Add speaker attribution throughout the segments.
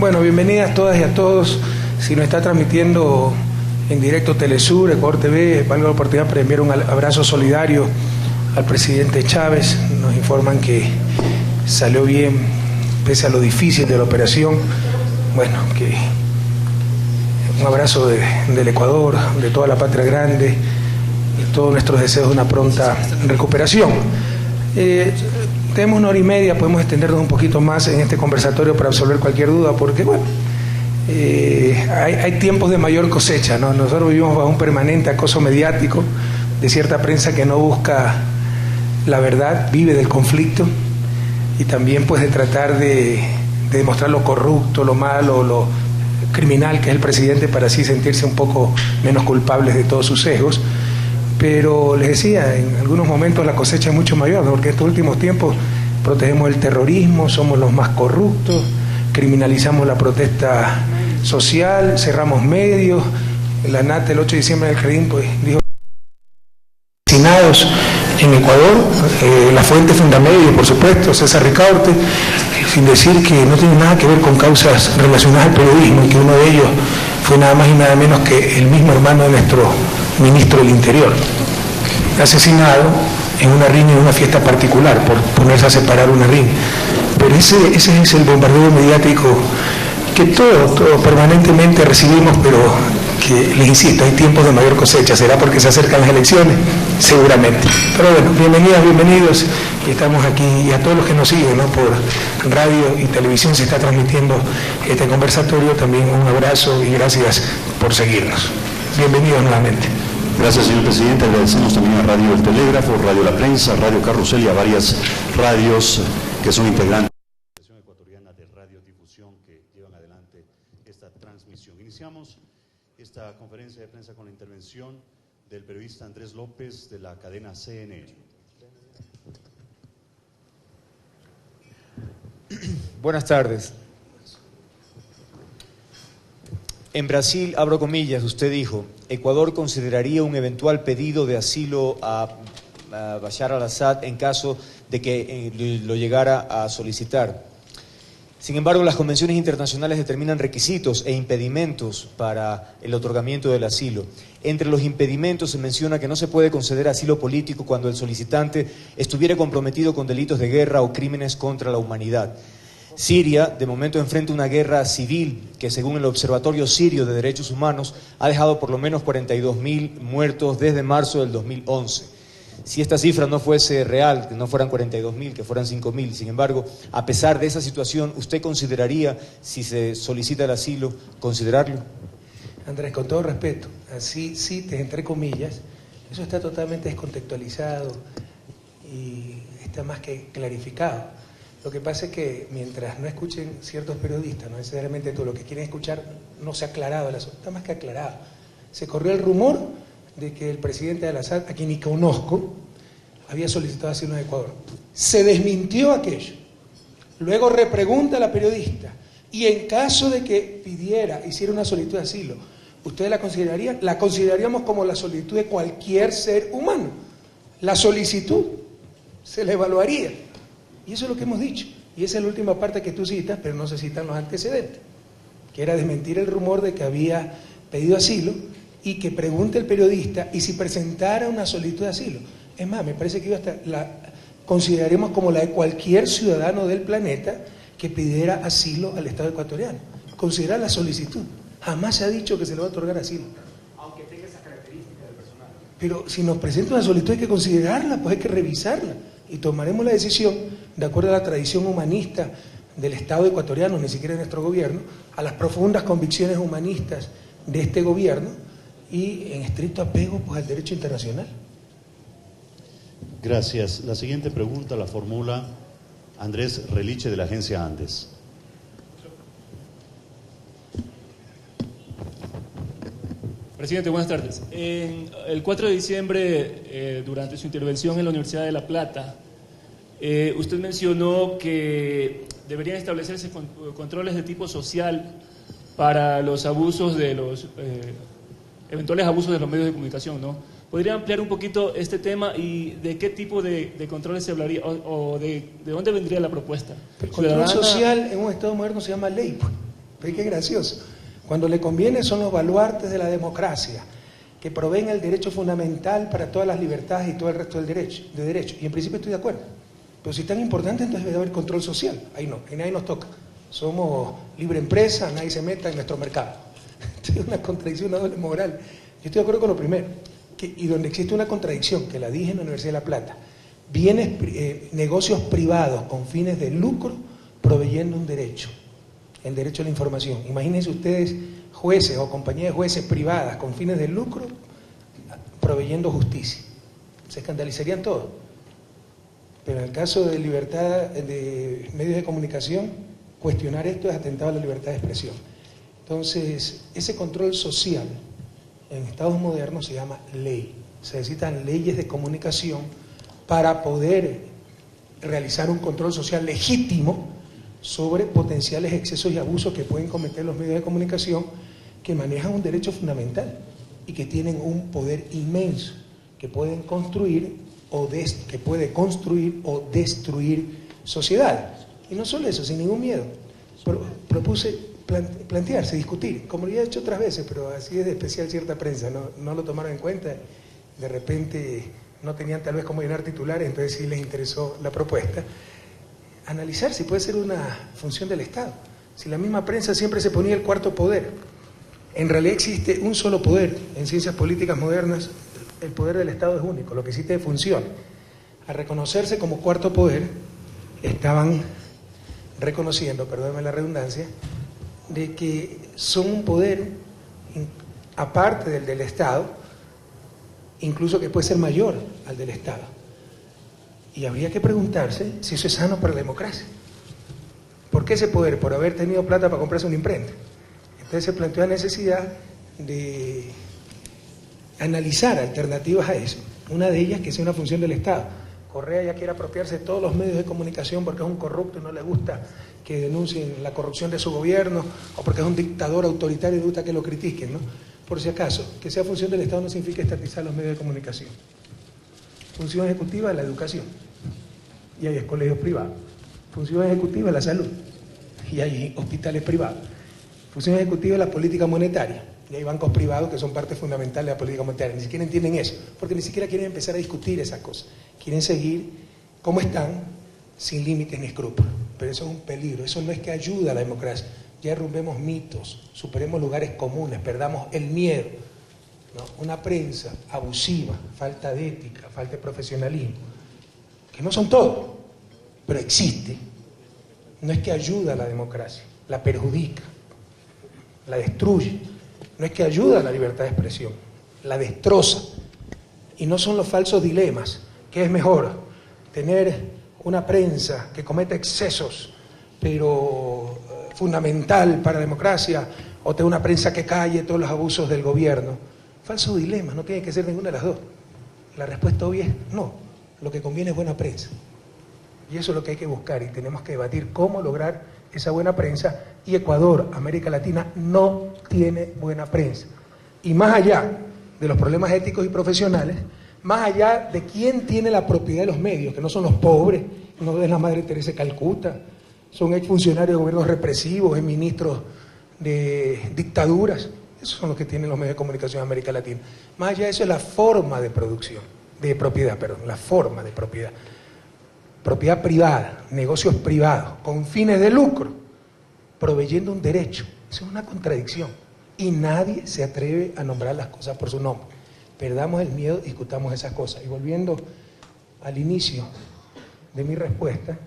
Speaker 1: Bueno, bienvenidas todas y a todos. Si nos está transmitiendo en directo Telesur, Ecuador TV, valga la oportunidad para enviar un abrazo solidario al presidente Chávez. Nos informan que salió bien, pese a lo difícil de la operación. Bueno, que un abrazo del Ecuador, de toda la patria grande, y todos nuestros deseos de una pronta recuperación. Tenemos una hora y media, podemos extendernos un poquito más en este conversatorio para absolver cualquier duda, porque bueno, hay tiempos de mayor cosecha, ¿no? Nosotros vivimos bajo un permanente acoso mediático de cierta prensa que no busca la verdad, vive del conflicto y también pues de tratar de demostrar lo corrupto, lo malo, lo criminal que es el presidente para así sentirse un poco menos culpables de todos sus sesgos. Pero les decía, en algunos momentos la cosecha es mucho mayor, ¿no? Porque en estos últimos tiempos protegemos el terrorismo, somos los más corruptos, criminalizamos la protesta social, cerramos medios. La NAT el 8 de diciembre del CREDIM pues dijo asesinados en Ecuador, la fuente Fundamedio, por supuesto, César Ricaurte, sin decir que no tiene nada que ver con causas relacionadas al periodismo y que uno de ellos fue nada más y nada menos que el mismo hermano de nuestro ministro del Interior, asesinado en una riña, en una fiesta particular, por ponerse a separar una riña. Pero ese es el bombardeo mediático que todos permanentemente recibimos, pero que, les insisto, hay tiempos de mayor cosecha. ¿Será porque se acercan las elecciones? Seguramente. Pero bueno, bienvenidas, bienvenidos, y estamos aquí, y a todos los que nos siguen, ¿no? Por radio y televisión se está transmitiendo este conversatorio. También un abrazo y gracias por seguirnos. Bienvenidos nuevamente.
Speaker 2: Gracias, señor presidente. Agradecemos también a Radio El Telégrafo, Radio La Prensa, Radio Carrusel y a varias radios que son integrantes de la Asociación Ecuatoriana de Radiodifusión que llevan adelante esta transmisión. Iniciamos esta conferencia de prensa con la intervención del periodista Andrés López de la cadena CNN.
Speaker 3: Buenas tardes. En Brasil, abro comillas, usted dijo, Ecuador consideraría un eventual pedido de asilo a Bashar al-Assad en caso de que lo llegara a solicitar. Sin embargo, las convenciones internacionales determinan requisitos e impedimentos para el otorgamiento del asilo. Entre los impedimentos se menciona que no se puede conceder asilo político cuando el solicitante estuviera comprometido con delitos de guerra o crímenes contra la humanidad. Siria, de momento, enfrenta una guerra civil que, según el Observatorio Sirio de Derechos Humanos, ha dejado por lo menos 42.000 muertos desde marzo del 2011. Si esta cifra no fuese real, que no fueran 42.000, que fueran 5.000, sin embargo, a pesar de esa situación, ¿usted consideraría, si se solicita el asilo, considerarlo?
Speaker 1: Andrés, con todo respeto, así cites entre comillas, eso está totalmente descontextualizado y está más que clarificado. Lo que pasa es que mientras no escuchen ciertos periodistas, no necesariamente todo lo que quieren escuchar, no se ha aclarado el asunto, está más que aclarado. Se corrió el rumor de que el presidente Al-Assad, a quien ni conozco, había solicitado asilo en Ecuador. Se desmintió aquello. Luego repregunta a la periodista, y en caso de que hiciera una solicitud de asilo, ¿ustedes la considerarían? La consideraríamos como la solicitud de cualquier ser humano. La solicitud se le evaluaría. Y eso es lo que hemos dicho. Y esa es la última parte que tú citas, pero no se citan los antecedentes, que era desmentir el rumor de que había pedido asilo y que pregunte el periodista, y si presentara una solicitud de asilo. Es más, me parece que la consideraríamos como la de cualquier ciudadano del planeta que pidiera asilo al Estado ecuatoriano. Considerar la solicitud. Jamás se ha dicho que se le va a otorgar asilo.
Speaker 4: Aunque tenga esa característica del personal.
Speaker 1: Pero si nos presenta una solicitud hay que considerarla, pues hay que revisarla. Y tomaremos la decisión, de acuerdo a la tradición humanista del Estado ecuatoriano, ni siquiera de nuestro gobierno, a las profundas convicciones humanistas de este gobierno y en estricto apego pues al derecho internacional.
Speaker 2: Gracias. La siguiente pregunta la formula Andrés Reliche de la agencia Andes.
Speaker 4: Presidente, buenas tardes. El 4 de diciembre, durante su intervención en la Universidad de La Plata, usted mencionó que deberían establecerse controles de tipo social para los abusos de los eventuales abusos de los medios de comunicación, ¿no? ¿Podría ampliar un poquito este tema y de qué tipo de controles se hablaría o de dónde vendría la propuesta?
Speaker 1: El control social en un Estado moderno se llama ley. Pero qué gracioso. Cuando le conviene son los baluartes de la democracia, que proveen el derecho fundamental para todas las libertades y todo el resto de derecho. Y en principio estoy de acuerdo. Pero si es tan importante, entonces debe haber control social. Ahí no, ahí nadie nos toca. Somos libre empresa, nadie se meta en nuestro mercado. Es una contradicción, una doble moral. Yo estoy de acuerdo con lo primero, y donde existe una contradicción, que la dije en la Universidad de La Plata, negocios privados con fines de lucro proveyendo un derecho, el derecho a la información. Imagínense ustedes jueces o compañías de jueces privadas con fines de lucro proveyendo justicia. Se escandalizarían todos. Pero en el caso de libertad de medios de comunicación, cuestionar esto es atentado a la libertad de expresión. Entonces, ese control social en estados modernos se llama ley. Se necesitan leyes de comunicación para poder realizar un control social legítimo sobre potenciales excesos y abusos que pueden cometer los medios de comunicación, que manejan un derecho fundamental y que tienen un poder inmenso, que pueden construir o destruir sociedades. Y no solo eso, sin ningún miedo. Propuse plantearse, discutir, como lo he hecho otras veces, pero así es de especial cierta prensa, no lo tomaron en cuenta, de repente no tenían tal vez cómo llenar titulares, entonces sí les interesó la propuesta. Analizar si puede ser una función del Estado. Si la misma prensa siempre se ponía el cuarto poder, en realidad existe un solo poder. En ciencias políticas modernas el poder del Estado es único, lo que existe es función. Al reconocerse como cuarto poder, estaban reconociendo, perdónenme la redundancia, de que son un poder aparte del Estado, incluso que puede ser mayor al del Estado. Y habría que preguntarse si eso es sano para la democracia. ¿Por qué ese poder? Por haber tenido plata para comprarse una imprenta. Entonces se planteó la necesidad de analizar alternativas a eso. Una de ellas que sea una función del Estado. Correa ya quiere apropiarse de todos los medios de comunicación porque es un corrupto y no le gusta que denuncien la corrupción de su gobierno, o porque es un dictador autoritario y le gusta que lo critiquen, ¿no? Por si acaso, que sea función del Estado no significa estatizar los medios de comunicación. Función ejecutiva de la educación, y hay colegios privados. Función ejecutiva de la salud, y hay hospitales privados. Función ejecutiva de la política monetaria, y hay bancos privados que son parte fundamental de la política monetaria. Ni siquiera entienden eso, porque ni siquiera quieren empezar a discutir esas cosas. Quieren seguir como están, sin límites ni escrúpulos. Pero eso es un peligro, eso no es que ayuda a la democracia. Ya derrumbemos mitos, superemos lugares comunes, perdamos el miedo, ¿no? Una prensa abusiva, falta de ética, falta de profesionalismo, que no son todos, pero existe. No es que ayuda a la democracia, la perjudica, la destruye. No es que ayuda a la libertad de expresión, la destroza. Y no son los falsos dilemas. ¿Qué es mejor? Tener una prensa que cometa excesos, pero fundamental para la democracia, o tener una prensa que calle todos los abusos del gobierno. Falso dilema, no tiene que ser ninguna de las dos. La respuesta obvia es no, lo que conviene es buena prensa. Y eso es lo que hay que buscar, y tenemos que debatir cómo lograr esa buena prensa. Y Ecuador, América Latina, no tiene buena prensa. Y más allá de los problemas éticos y profesionales, más allá de quién tiene la propiedad de los medios, que no son los pobres, no es la Madre Teresa de Calcuta, son exfuncionarios de gobiernos represivos, ministros de dictaduras, esos son los que tienen los medios de comunicación en América Latina. Más allá de eso es la forma de producción, de propiedad, perdón, la forma de propiedad. Propiedad privada, negocios privados, con fines de lucro, proveyendo un derecho. Eso es una contradicción. Y nadie se atreve a nombrar las cosas por su nombre. Perdamos el miedo, discutamos esas cosas. Y volviendo al inicio de mi respuesta,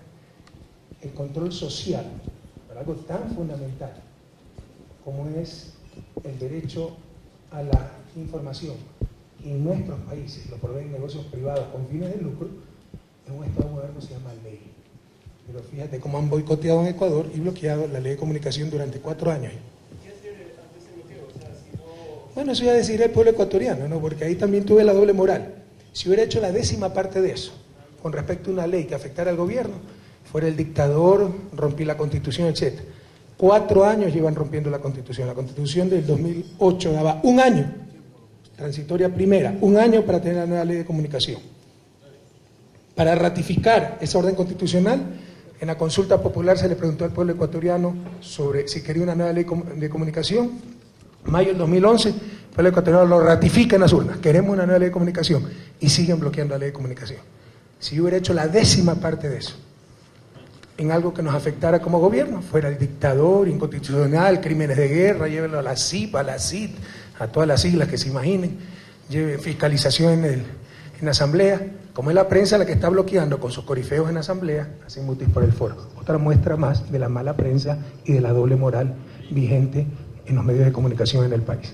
Speaker 1: el control social, para algo tan fundamental como es el derecho a la información, que en nuestros países lo proveen negocios privados con fines de lucro, en un Estado moderno se llama ley. Pero fíjate cómo han boicoteado en Ecuador y bloqueado la ley de comunicación durante 4 años. Bueno, eso ya decidirá el pueblo ecuatoriano, ¿no? Porque ahí también tuve la doble moral. Si hubiera hecho la 10ª parte de eso, con respecto a una ley que afectara al gobierno, fuera el dictador, rompí la Constitución, etc. 4 años llevan rompiendo la Constitución. La Constitución del 2008 daba 1 año, transitoria primera, 1 año para tener la nueva ley de comunicación. Para ratificar esa orden constitucional, En la consulta popular se le preguntó al pueblo ecuatoriano sobre si quería una nueva ley de comunicación. Mayo del 2011, el pueblo ecuatoriano lo ratifica en las urnas. Queremos una nueva ley de comunicación. Y siguen bloqueando la ley de comunicación. Si yo hubiera hecho la 10ª parte de eso, en algo que nos afectara como gobierno, fuera el dictador, inconstitucional, crímenes de guerra, llévenlo a la CIP, a la CID, a todas las siglas que se imaginen, lleven fiscalización en la asamblea, como es la prensa la que está bloqueando con sus corifeos en la asamblea, así mutis por el foro. Otra muestra más de la mala prensa y de la doble moral vigente en los medios de comunicación en el país.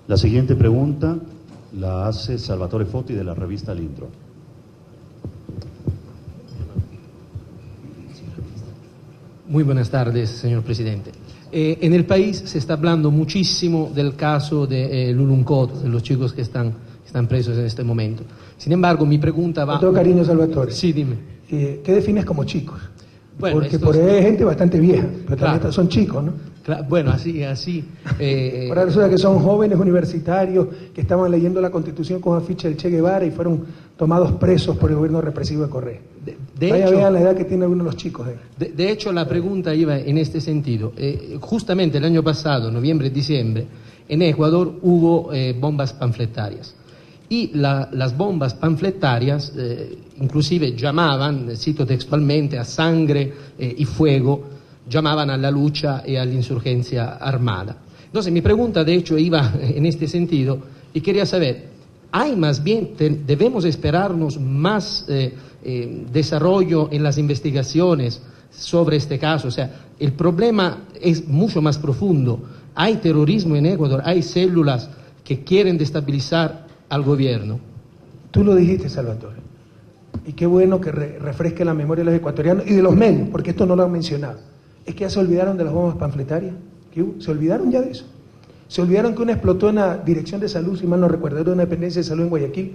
Speaker 2: La siguiente pregunta la hace Salvatore Foti de la revista Lindro.
Speaker 5: Muy buenas tardes, señor presidente. En el país se está hablando muchísimo del caso de Luluncoto, de los chicos que están presos en este momento. Sin embargo, mi pregunta va...
Speaker 1: Con todo cariño, Salvatore.
Speaker 5: Sí, dime.
Speaker 1: ¿Qué defines como chicos?
Speaker 5: Bueno,
Speaker 1: porque por ahí hay gente bastante vieja, pero
Speaker 5: claro,
Speaker 1: también son chicos, ¿no?
Speaker 5: Bueno, así.
Speaker 1: Ahora resulta que son jóvenes universitarios que estaban leyendo la Constitución con afiche del Che Guevara y fueron tomados presos por el gobierno represivo de Correa. Vean la edad que tiene algunos de los chicos.
Speaker 5: De hecho, la pregunta iba en este sentido. Justamente el año pasado, noviembre y diciembre, en Ecuador hubo bombas panfletarias. Y las bombas panfletarias inclusive llamaban, cito textualmente, a sangre y fuego, llamaban a la lucha y a la insurgencia armada. Entonces mi pregunta de hecho iba en este sentido y quería saber, ¿hay más bien, debemos esperarnos más desarrollo en las investigaciones sobre este caso? O sea, el problema es mucho más profundo. Hay terrorismo en Ecuador, hay células que quieren destabilizar al gobierno.
Speaker 1: Tú lo dijiste, Salvatore. Y qué bueno que refresque la memoria de los ecuatorianos y de los medios, porque esto no lo han mencionado. Es que ya se olvidaron de las bombas panfletarias. Se olvidaron ya de eso. Se olvidaron que una explotó en la Dirección de Salud, si mal no recuerdo, era una dependencia de salud en Guayaquil.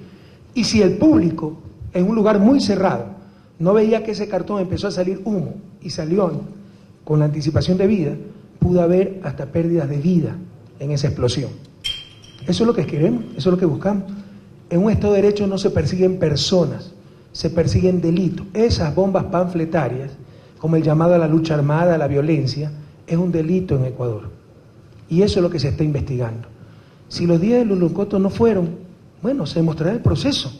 Speaker 1: Y si el público, en un lugar muy cerrado, no veía que ese cartón empezó a salir humo y salió con la anticipación de vida, pudo haber hasta pérdidas de vida en esa explosión. Eso es lo que queremos, eso es lo que buscamos. En un Estado de Derecho no se persiguen personas, se persiguen delitos. Esas bombas panfletarias, como el llamado a la lucha armada, a la violencia, es un delito en Ecuador. Y eso es lo que se está investigando. Si los días de Luluncoto no fueron, bueno, se demostrará el proceso.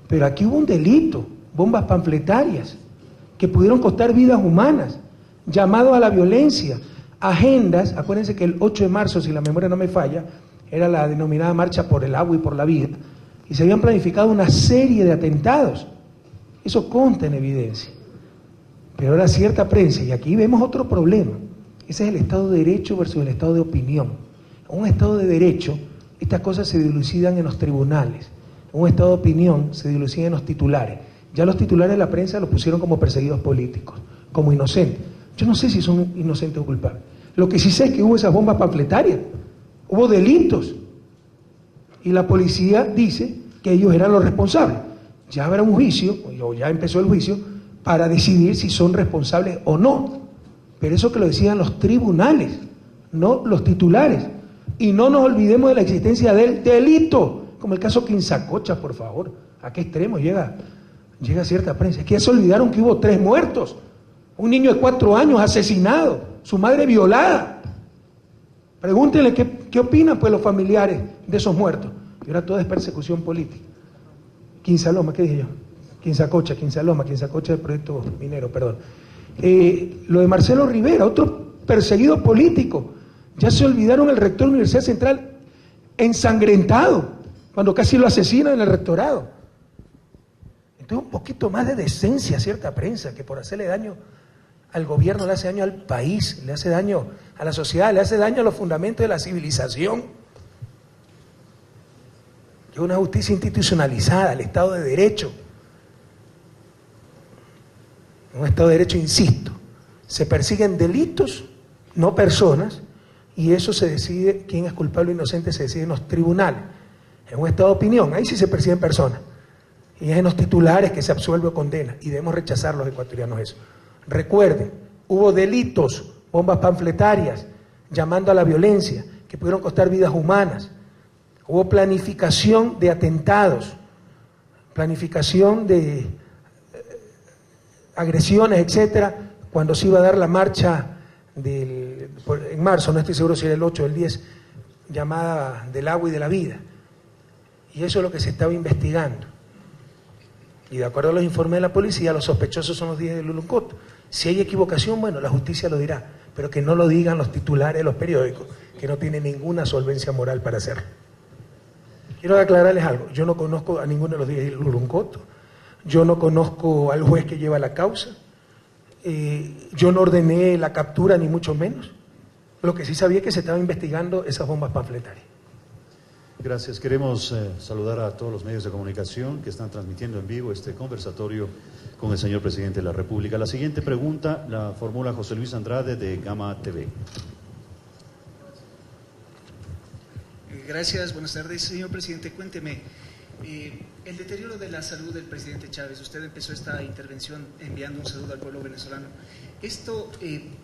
Speaker 1: Pero aquí hubo un delito, bombas panfletarias, que pudieron costar vidas humanas, llamado a la violencia, agendas. Acuérdense que el 8 de marzo, si la memoria no me falla, era la denominada Marcha por el Agua y por la Vida, y se habían planificado una serie de atentados. Eso consta en evidencia. Pero ahora cierta prensa, y aquí vemos otro problema, ese es el Estado de Derecho versus el Estado de opinión. En un Estado de Derecho, estas cosas se dilucidan en los tribunales. En un Estado de opinión se dilucidan en los titulares. Ya los titulares de la prensa los pusieron como perseguidos políticos, como inocentes. Yo no sé si son inocentes o culpables. Lo que sí sé es que hubo esas bombas panfletarias, hubo delitos, y la policía dice que ellos eran los responsables. Ya habrá un juicio, o ya empezó el juicio, para decidir si son responsables o no. Pero eso que lo decidan los tribunales, no los titulares. Y no nos olvidemos de la existencia del delito, como el caso Quinzacocha, por favor. ¿A qué extremo llega cierta prensa? Es que ya se olvidaron que hubo 3 muertos. Un niño de 4 años asesinado, su madre violada. Pregúntenle qué opinan pues los familiares de esos muertos. Y ahora todo es persecución política. Quinzaloma, ¿qué dije yo? Quinzacocha del proyecto minero, perdón. Lo de Marcelo Rivera, otro perseguido político. Ya se olvidaron el rector de la Universidad Central ensangrentado, cuando casi lo asesinan en el rectorado. Entonces un poquito más de decencia a cierta prensa, que por hacerle daño al gobierno le hace daño al país, le hace daño a la sociedad, le hace daño a los fundamentos de la civilización. Que una justicia institucionalizada, el Estado de Derecho. En un Estado de Derecho, insisto, se persiguen delitos, no personas, y eso se decide, quién es culpable o inocente, se decide en los tribunales. En un Estado de opinión, ahí sí se persiguen personas. Y es en los titulares que se absuelve o condena, y debemos rechazar los ecuatorianos eso. Recuerden, hubo delitos, bombas panfletarias, llamando a la violencia, que pudieron costar vidas humanas. Hubo planificación de atentados, planificación de agresiones, etcétera, cuando se iba a dar la marcha en marzo, no estoy seguro si era el 8 o el 10, llamada del agua y de la vida. Y eso es lo que se estaba investigando. Y de acuerdo a los informes de la policía, los sospechosos son los 10 de Luluncoto. Si hay equivocación, bueno, la justicia lo dirá, pero que no lo digan los titulares de los periódicos, que no tienen ninguna solvencia moral para hacerlo. Quiero aclararles algo, yo no conozco a ninguno de los 10 de Luluncoto, yo no conozco al juez que lleva la causa, yo no ordené la captura ni mucho menos. Lo que sí sabía es que se estaba investigando esas bombas panfletarias.
Speaker 2: Gracias. Queremos saludar a todos los medios de comunicación que están transmitiendo en vivo este conversatorio con el señor presidente de la República. La siguiente pregunta la formula José Luis Andrade de Gama TV.
Speaker 6: Gracias, buenas tardes. Señor presidente, cuénteme, el deterioro de la salud del presidente Chávez, usted empezó esta intervención enviando un saludo al pueblo venezolano. ¿Esto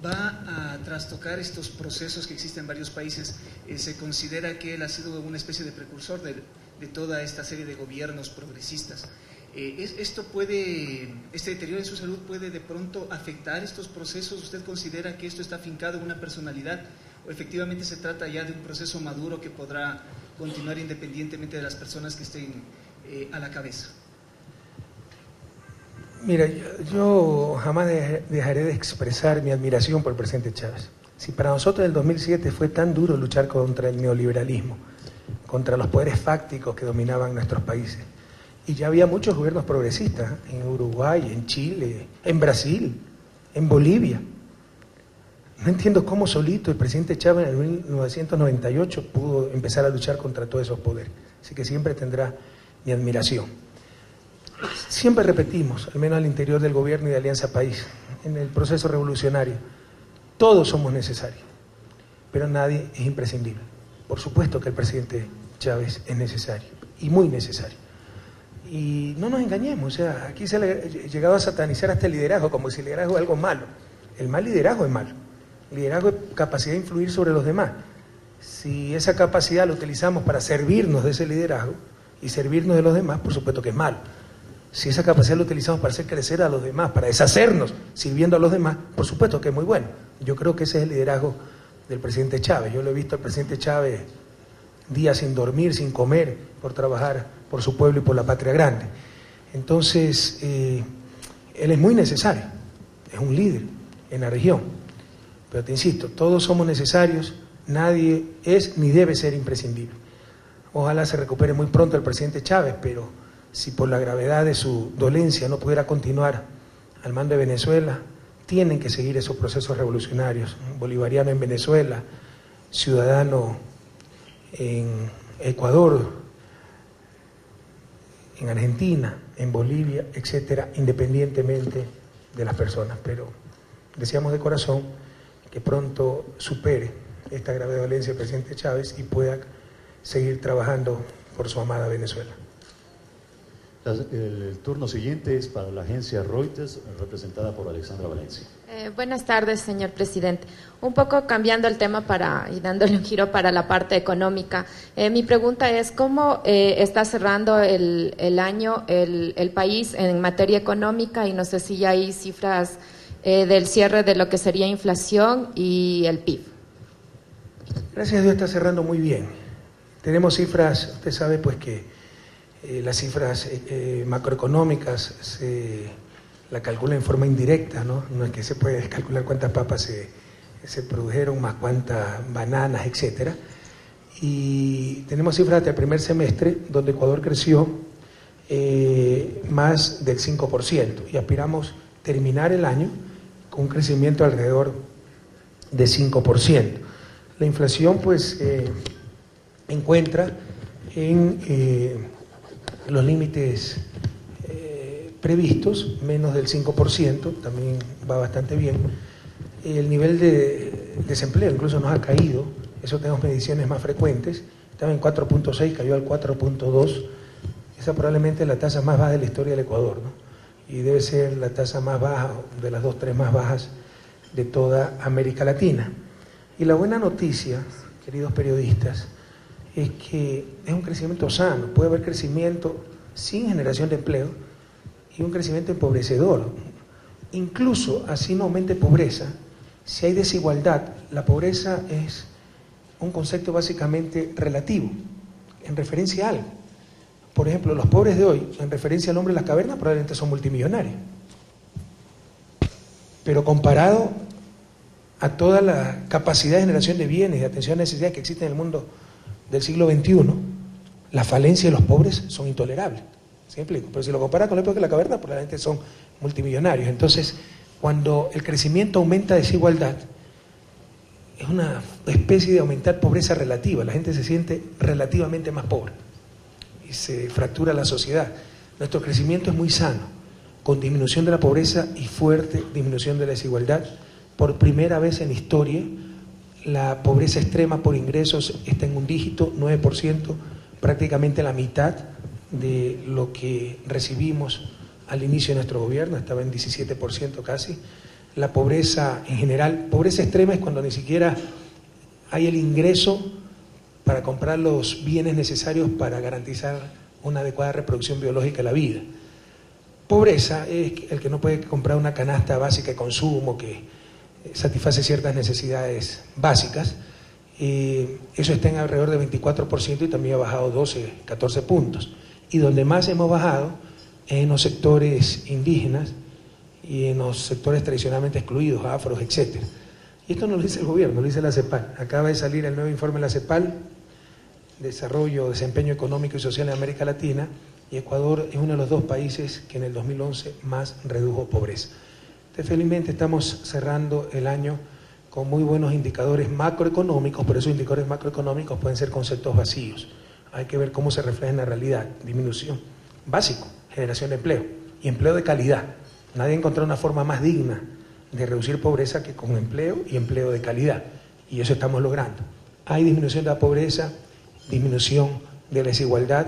Speaker 6: va a trastocar estos procesos que existen en varios países? ¿Se considera que él ha sido una especie de precursor de toda esta serie de gobiernos progresistas? ¿Este deterioro de su salud puede de pronto afectar estos procesos? ¿Usted considera que esto está afincado en una personalidad o efectivamente se trata ya de un proceso maduro que podrá continuar independientemente de las personas que estén a la cabeza?
Speaker 1: Mira, yo jamás dejaré de expresar mi admiración por el presidente Chávez. Si para nosotros en el 2007 fue tan duro luchar contra el neoliberalismo, contra los poderes fácticos que dominaban nuestros países, y ya había muchos gobiernos progresistas en Uruguay, en Chile, en Brasil, en Bolivia. No entiendo cómo solito el presidente Chávez en 1998 pudo empezar a luchar contra todos esos poderes. Así que siempre tendrá mi admiración. Siempre repetimos, al menos al interior del gobierno y de Alianza País, en el proceso revolucionario, todos somos necesarios, pero nadie es imprescindible. Por supuesto que el presidente Chávez es necesario, y muy necesario. Y no nos engañemos, o sea, aquí se ha llegado a satanizar hasta el liderazgo, como si el liderazgo es algo malo. El mal liderazgo es malo. El liderazgo es capacidad de influir sobre los demás. Si esa capacidad la utilizamos para servirnos de ese liderazgo y servirnos de los demás, por supuesto que es malo. Si esa capacidad la utilizamos para hacer crecer a los demás, para deshacernos sirviendo a los demás, por supuesto que es muy bueno. Yo creo que ese es el liderazgo del presidente Chávez. Yo lo he visto al presidente Chávez días sin dormir, sin comer, por trabajar por su pueblo y por la patria grande. Entonces, él es muy necesario, es un líder en la región. Pero te insisto, todos somos necesarios, nadie es ni debe ser imprescindible. Ojalá se recupere muy pronto el presidente Chávez, pero si por la gravedad de su dolencia no pudiera continuar al mando de Venezuela, tienen que seguir esos procesos revolucionarios, bolivariano en Venezuela, ciudadano en Ecuador, en Argentina, en Bolivia, etcétera, independientemente de las personas. Pero deseamos de corazón que pronto supere esta grave dolencia del presidente Chávez y pueda seguir trabajando por su amada Venezuela.
Speaker 2: El turno siguiente es para la agencia Reuters, representada por Alexandra Valencia.
Speaker 7: Buenas tardes, señor presidente. Un poco cambiando el tema y dándole un giro para la parte económica. Mi pregunta es, ¿cómo está cerrando el año el país en materia económica? Y no sé si ya hay cifras del cierre de lo que sería inflación y el PIB.
Speaker 1: Gracias a Dios está cerrando muy bien. Tenemos cifras, usted sabe pues que las cifras macroeconómicas se la calcula en forma indirecta, ¿no? No es que se puede calcular cuántas papas se produjeron, más cuántas bananas, etcétera. Y tenemos cifras hasta el primer semestre donde Ecuador creció más del 5% y aspiramos terminar el año con un crecimiento alrededor de 5%. La inflación pues encuentra en los límites previstos, menos del 5%, también va bastante bien. El nivel de desempleo incluso nos ha caído, eso tenemos mediciones más frecuentes, estaba en 4.6, cayó al 4.2, esa probablemente es la tasa más baja de la historia del Ecuador, ¿no? Y debe ser la tasa más baja, de las 2 o 3 más bajas de toda América Latina. Y la buena noticia, queridos periodistas, es que es un crecimiento sano, puede haber crecimiento sin generación de empleo y un crecimiento empobrecedor. incluso así no aumente pobreza, si hay desigualdad, la pobreza es un concepto básicamente relativo, en referencia a algo. Por ejemplo, los pobres de hoy, en referencia al hombre de las cavernas, probablemente son multimillonarios. Pero comparado a toda la capacidad de generación de bienes, de atención a necesidades que existen en el mundo del siglo XXI, la falencia de los pobres son intolerables. ¿Sí me explico? Pero si lo comparas con la época de la caverna, probablemente son multimillonarios. Entonces, cuando el crecimiento aumenta desigualdad, es una especie de aumentar pobreza relativa. La gente se siente relativamente más pobre y se fractura la sociedad. Nuestro crecimiento es muy sano, con disminución de la pobreza y fuerte disminución de la desigualdad. Por primera vez en la historia, la pobreza extrema por ingresos está en un dígito, 9%, prácticamente la mitad de lo que recibimos al inicio de nuestro gobierno, estaba en 17% casi. La pobreza en general, pobreza extrema es cuando ni siquiera hay el ingreso para comprar los bienes necesarios para garantizar una adecuada reproducción biológica de la vida. Pobreza es el que no puede comprar una canasta básica de consumo que satisface ciertas necesidades básicas. Eso está en alrededor de 24% y también ha bajado 12, 14 puntos. Y donde más hemos bajado es en los sectores indígenas y en los sectores tradicionalmente excluidos, afros, etc. Y esto no lo dice el gobierno, lo dice la CEPAL. Acaba de salir el nuevo informe de la CEPAL, Desarrollo, Desempeño Económico y Social en América Latina, y Ecuador es uno de los 2 países que en el 2011 más redujo pobreza. Entonces, felizmente estamos cerrando el año con muy buenos indicadores macroeconómicos, pero esos indicadores macroeconómicos pueden ser conceptos vacíos. Hay que ver cómo se refleja en la realidad. Disminución, básico, generación de empleo, y empleo de calidad. Nadie ha encontrado una forma más digna de reducir pobreza que con empleo y empleo de calidad, y eso estamos logrando. Hay disminución de la pobreza, disminución de la desigualdad,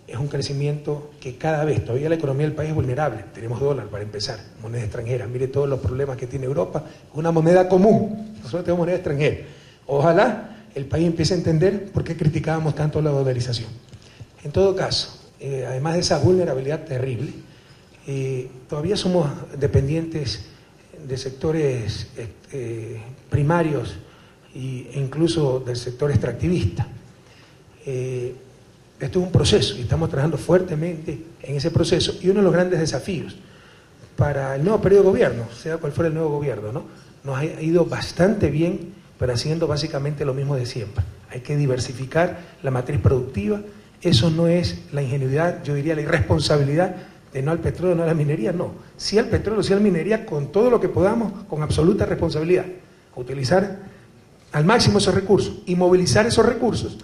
Speaker 1: es un crecimiento que cada vez, todavía la economía del país es vulnerable, tenemos dólar para empezar, moneda extranjera, mire todos los problemas que tiene Europa, una moneda común, nosotros tenemos moneda extranjera. Ojalá el país empiece a entender por qué criticábamos tanto la dolarización. En todo caso, además de esa vulnerabilidad terrible, todavía somos dependientes de sectores primarios e incluso del sector extractivista. Esto es un proceso y estamos trabajando fuertemente en ese proceso, y uno de los grandes desafíos para el nuevo periodo de gobierno, sea cual fuera el nuevo gobierno, ¿no? Nos ha ido bastante bien, pero haciendo básicamente lo mismo de siempre. Hay que diversificar la matriz productiva. Eso no es la ingenuidad, yo diría la irresponsabilidad de no al petróleo, no a la minería, no. Sí al petróleo, sí a la minería, con todo lo que podamos, con absoluta responsabilidad. Utilizar al máximo esos recursos y movilizar esos recursos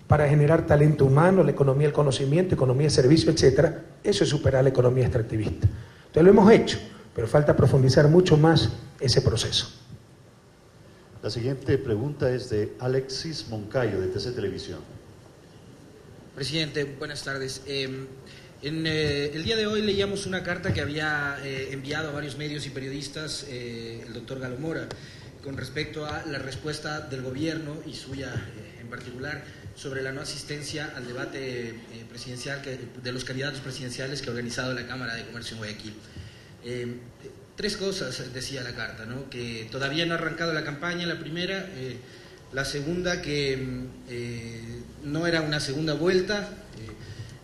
Speaker 1: para generar talento humano, la economía del conocimiento, economía de servicio, etcétera. Eso es superar la economía extractivista. Entonces lo hemos hecho, pero falta profundizar mucho más ese proceso.
Speaker 2: La siguiente pregunta es de Alexis Moncayo, de TC Televisión.
Speaker 8: Presidente, buenas tardes. El día de hoy leíamos una carta que había enviado a varios medios y periodistas el doctor Galo Mora con respecto a la respuesta del gobierno y suya en particular sobre la no asistencia al debate presidencial de los candidatos presidenciales que ha organizado la Cámara de Comercio en Guayaquil. 3 cosas decía la carta, ¿no? Que todavía no ha arrancado la campaña, la primera, la segunda que no era una segunda vuelta,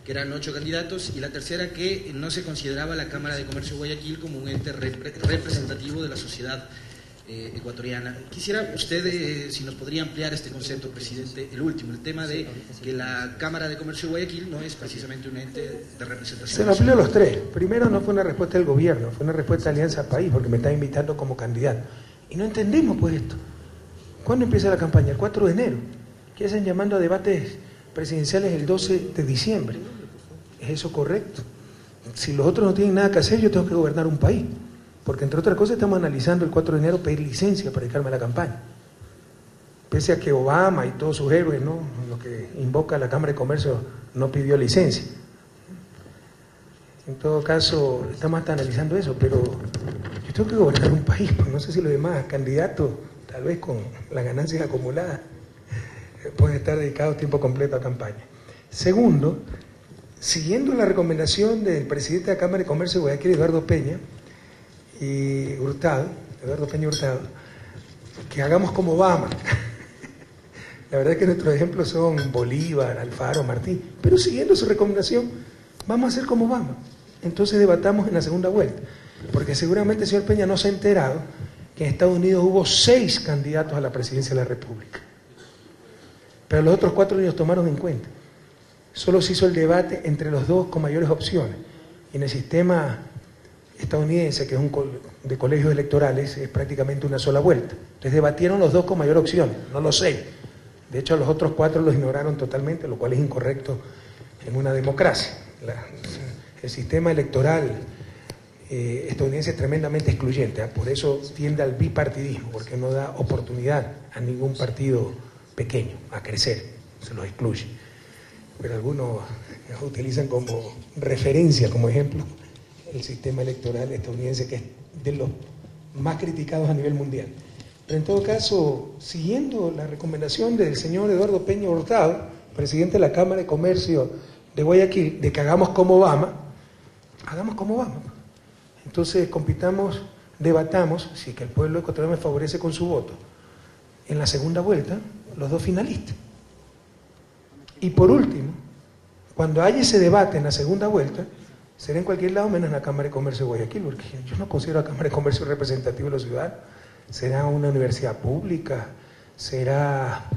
Speaker 8: que eran 8 candidatos, y la tercera que no se consideraba la Cámara de Comercio de Guayaquil como un ente representativo de la sociedad ecuatoriana. Quisiera usted, si nos podría ampliar este concepto, presidente, el último, el tema de que la Cámara de Comercio de Guayaquil no es precisamente un ente de representación.
Speaker 1: Se lo amplio los 3. Primero, no fue una respuesta del gobierno, fue una respuesta de Alianza País, porque me está invitando como candidato. Y no entendemos pues esto. ¿Cuándo empieza la campaña? El 4 de enero. ¿Qué hacen llamando a debates presidenciales el 12 de diciembre? ¿Es eso correcto? Si los otros no tienen nada que hacer, yo tengo que gobernar un país. Porque entre otras cosas estamos analizando el 4 de enero pedir licencia para dedicarme a la campaña. Pese a que Obama y todos sus héroes, ¿no?, lo que invoca la Cámara de Comercio, no pidió licencia. En todo caso, estamos hasta analizando eso, pero yo tengo que gobernar un país, pues no sé si los demás candidatos, tal vez con las ganancias acumuladas, pueden estar dedicados tiempo completo a campaña. Segundo, siguiendo la recomendación del presidente de la Cámara de Comercio de Guayaquil, Eduardo Peña, y Hurtado, Eduardo Peña Hurtado, que hagamos como Obama. La verdad es que nuestros ejemplos son Bolívar, Alfaro, Martín, pero siguiendo su recomendación, vamos a hacer como Obama. Entonces debatamos en la segunda vuelta, porque seguramente el señor Peña no se ha enterado que en Estados Unidos hubo 6 candidatos a la presidencia de la República, pero los otros 4 ni los tomaron en cuenta. Solo se hizo el debate entre los 2 con mayores opciones, y en el sistema estadounidense, que es de colegios electorales, es prácticamente una sola vuelta. Entonces debatieron los 2 con mayor opción, no los 6. De hecho, a los otros 4 los ignoraron totalmente, lo cual es incorrecto en una democracia. El sistema electoral estadounidense es tremendamente excluyente, por eso tiende al bipartidismo, porque no da oportunidad a ningún partido pequeño a crecer, se los excluye. Pero algunos utilizan como referencia, como ejemplo, el sistema electoral estadounidense, que es de los más criticados a nivel mundial. Pero en todo caso, siguiendo la recomendación del señor Eduardo Peña Hurtado, presidente de la Cámara de Comercio de Guayaquil, de que hagamos como Obama, hagamos como Obama. Entonces compitamos, debatamos, si que el pueblo ecuatoriano me favorece con su voto, en la segunda vuelta, los 2 finalistas. Y por último, cuando haya ese debate en la segunda vuelta, será en cualquier lado menos en la Cámara de Comercio de Guayaquil, porque yo no considero a la Cámara de Comercio representativa de los ciudadanos. Será una universidad pública, será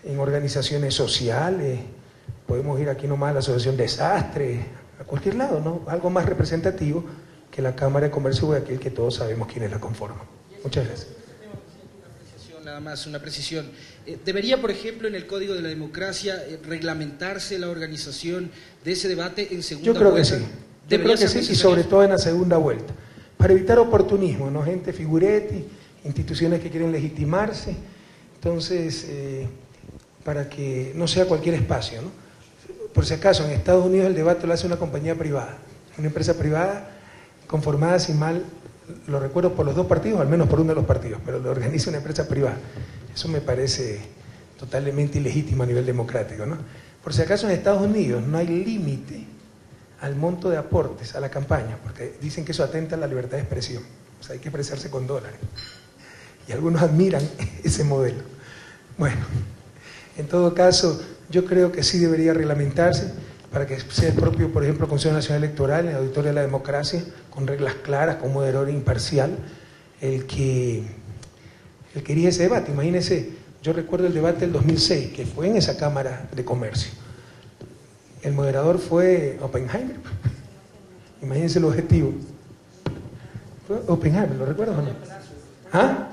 Speaker 1: en organizaciones sociales, podemos ir aquí nomás a la Asociación Desastre, a cualquier lado, ¿no? Algo más representativo que la Cámara de Comercio de Guayaquil, que todos sabemos quiénes la conforman. Muchas gracias.
Speaker 8: Nada más, una precisión. ¿Debería, por ejemplo, en el Código de la Democracia reglamentarse la organización de ese debate en segunda vuelta?
Speaker 1: Yo creo que sí. Yo creo que sí, y sobre todo en la segunda vuelta. Para evitar oportunismo, ¿no? Gente figuretti, instituciones que quieren legitimarse. Entonces, para que no sea cualquier espacio, ¿no? Por si acaso, en Estados Unidos el debate lo hace una compañía privada, una empresa privada conformada, si mal lo recuerdo, por los 2 partidos, al menos por uno de los partidos, pero lo organiza una empresa privada. Eso me parece totalmente ilegítimo a nivel democrático, ¿no? Por si acaso, en Estados Unidos no hay límite al monto de aportes a la campaña, porque dicen que eso atenta a la libertad de expresión. O sea, hay que expresarse con dólares. Y algunos admiran ese modelo. Bueno, en todo caso, yo creo que sí debería reglamentarse para que sea el propio, por ejemplo, Consejo Nacional Electoral, el Auditorio de la Democracia, con reglas claras, con moderador imparcial, el que dirige ese debate. Imagínense, yo recuerdo el debate del 2006, que fue en esa Cámara de Comercio. El moderador fue Oppenheimer. Imagínense el objetivo. ¿Fue Oppenheimer, lo recuerdas o no? ¿Ah?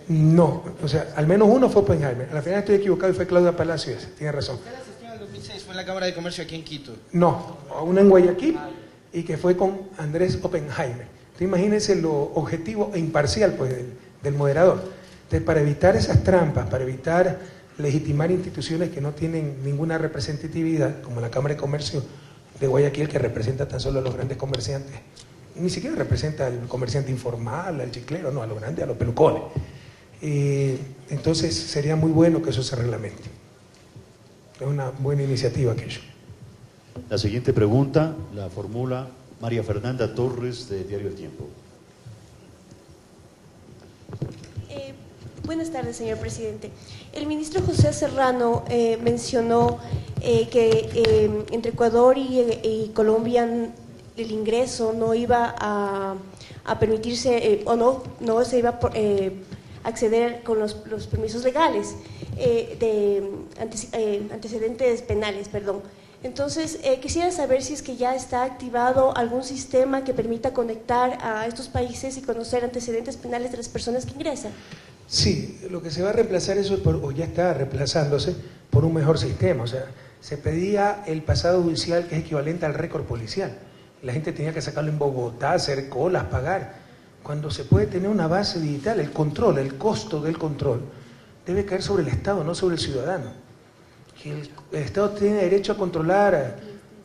Speaker 1: No, o sea, al menos uno fue Oppenheimer. A la final estoy equivocado y fue Claudia Palacio ese, tiene razón.
Speaker 8: ¿Usted asistió en el 2006? ¿Fue en la Cámara de Comercio aquí en Quito?
Speaker 1: No, una en Guayaquil y que fue con Andrés Oppenheimer. Entonces imagínense lo objetivo e imparcial pues, del moderador. Entonces, para evitar esas trampas, para evitar legitimar instituciones que no tienen ninguna representatividad, como la Cámara de Comercio de Guayaquil, que representa tan solo a los grandes comerciantes, ni siquiera representa al comerciante informal, al chiclero, no, a los grandes, a los pelucones. Entonces sería muy bueno que eso se reglamente. Es una buena iniciativa aquello.
Speaker 2: La siguiente pregunta la formula María Fernanda Torres, de Diario El Tiempo.
Speaker 9: Buenas tardes, señor presidente. El ministro José Serrano mencionó que entre Ecuador y Colombia el ingreso no iba a permitirse, o no se iba a acceder con los permisos legales de antecedentes penales, perdón. Entonces, quisiera saber si es que ya está activado algún sistema que permita conectar a estos países y conocer antecedentes penales de las personas que ingresan.
Speaker 1: Sí, lo que se va a reemplazar eso, o ya está reemplazándose, por un mejor sistema. O sea, se pedía el pasado judicial, que es equivalente al récord policial. La gente tenía que sacarlo en Bogotá, hacer colas, pagar. Cuando se puede tener una base digital, el control, el costo del control, debe caer sobre el Estado, no sobre el ciudadano. Que el Estado tiene derecho a controlar,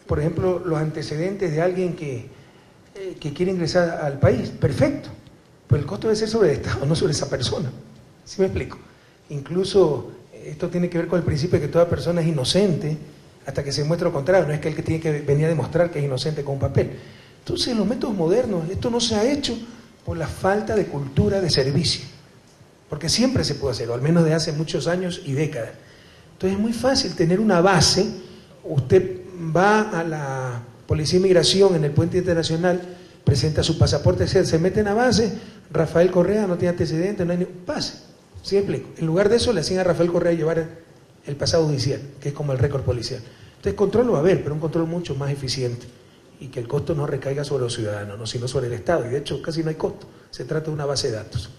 Speaker 1: por ejemplo, los antecedentes de alguien que quiere ingresar al país. Perfecto. Pero el costo debe ser sobre el Estado, no sobre esa persona. ¿Sí me explico? Incluso esto tiene que ver con el principio de que toda persona es inocente hasta que se muestre lo contrario. No es que el que tiene que venir a demostrar que es inocente con un papel. Entonces los métodos modernos, esto no se ha hecho por la falta de cultura de servicio, porque siempre se puede hacer, o al menos desde hace muchos años y décadas. Entonces es muy fácil tener una base. Usted va a la Policía de Inmigración en el puente internacional, presenta su pasaporte, se mete en la base, Rafael Correa no tiene antecedentes, no hay pase. ¿Sí me explico? En lugar de eso le hacían a Rafael Correa llevar el pasado judicial, que es como el récord policial. Entonces control lo va a haber, pero un control mucho más eficiente y que el costo no recaiga sobre los ciudadanos, no, sino sobre el Estado. Y de hecho casi no hay costo, se trata de una base de datos.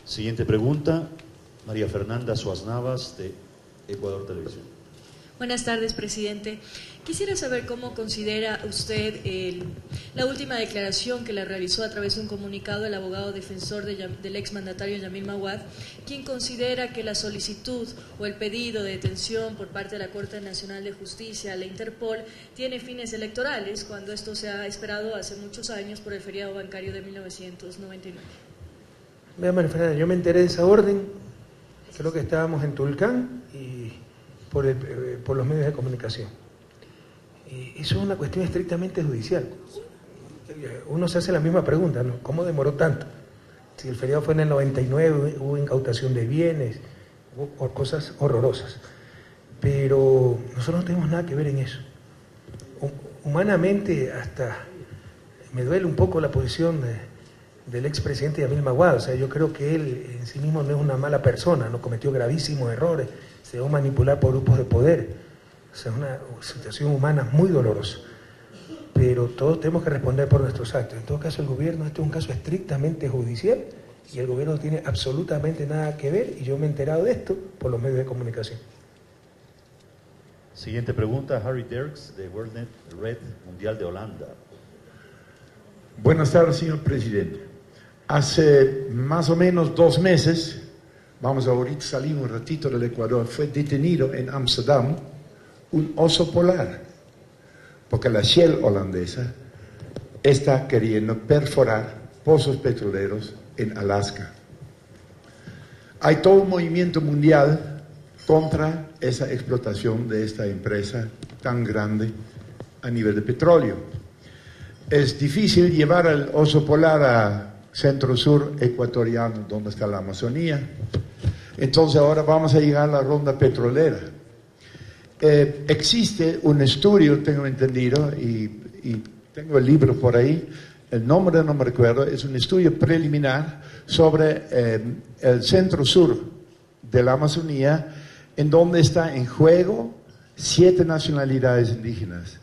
Speaker 2: Siguiente pregunta, María Fernanda Suárez Navas, de Ecuador Televisión.
Speaker 10: Buenas tardes, presidente. Quisiera saber cómo considera usted la última declaración que le realizó a través de un comunicado el abogado defensor del exmandatario Yamil Maguad, quien considera que la solicitud o el pedido de detención por parte de la Corte Nacional de Justicia, la Interpol, tiene fines electorales, cuando esto se ha esperado hace muchos años por el feriado bancario de 1999.
Speaker 1: Vea, María Fernanda, yo me enteré de esa orden, creo que estábamos en Tulcán y por los medios de comunicación. Eso es una cuestión estrictamente judicial. Uno se hace la misma pregunta, ¿no? ¿Cómo demoró tanto? Si el feriado fue en el 99, hubo incautación de bienes, hubo cosas horrorosas. Pero nosotros no tenemos nada que ver en eso. Humanamente, hasta me duele un poco la posición del expresidente Yamil Maguad. O sea, yo creo que él en sí mismo no es una mala persona, no cometió gravísimos errores, se dejó manipular por grupos de poder. O sea, es una situación humana muy dolorosa. Pero todos tenemos que responder por nuestros actos. En todo caso, el gobierno, este es un caso estrictamente judicial y el gobierno no tiene absolutamente nada que ver, y yo me he enterado de esto por los medios de comunicación.
Speaker 2: Siguiente pregunta, Harry Dirks, de World Red Mundial de Holanda.
Speaker 11: Buenas tardes, señor presidente. Hace más o menos 2 meses, vamos ahorita salimos un ratito del Ecuador, fue detenido en Amsterdam un oso polar, porque la Shell holandesa está queriendo perforar pozos petroleros en Alaska. Hay todo un movimiento mundial contra esa explotación de esta empresa tan grande a nivel de petróleo. Es difícil llevar al oso polar a centro-sur ecuatoriano, donde está la Amazonía. Entonces ahora vamos a llegar a la ronda petrolera. Existe un estudio, tengo entendido, y tengo el libro por ahí, el nombre no me recuerdo, es un estudio preliminar sobre el centro-sur de la Amazonía, en donde está en juego 7 nacionalidades indígenas,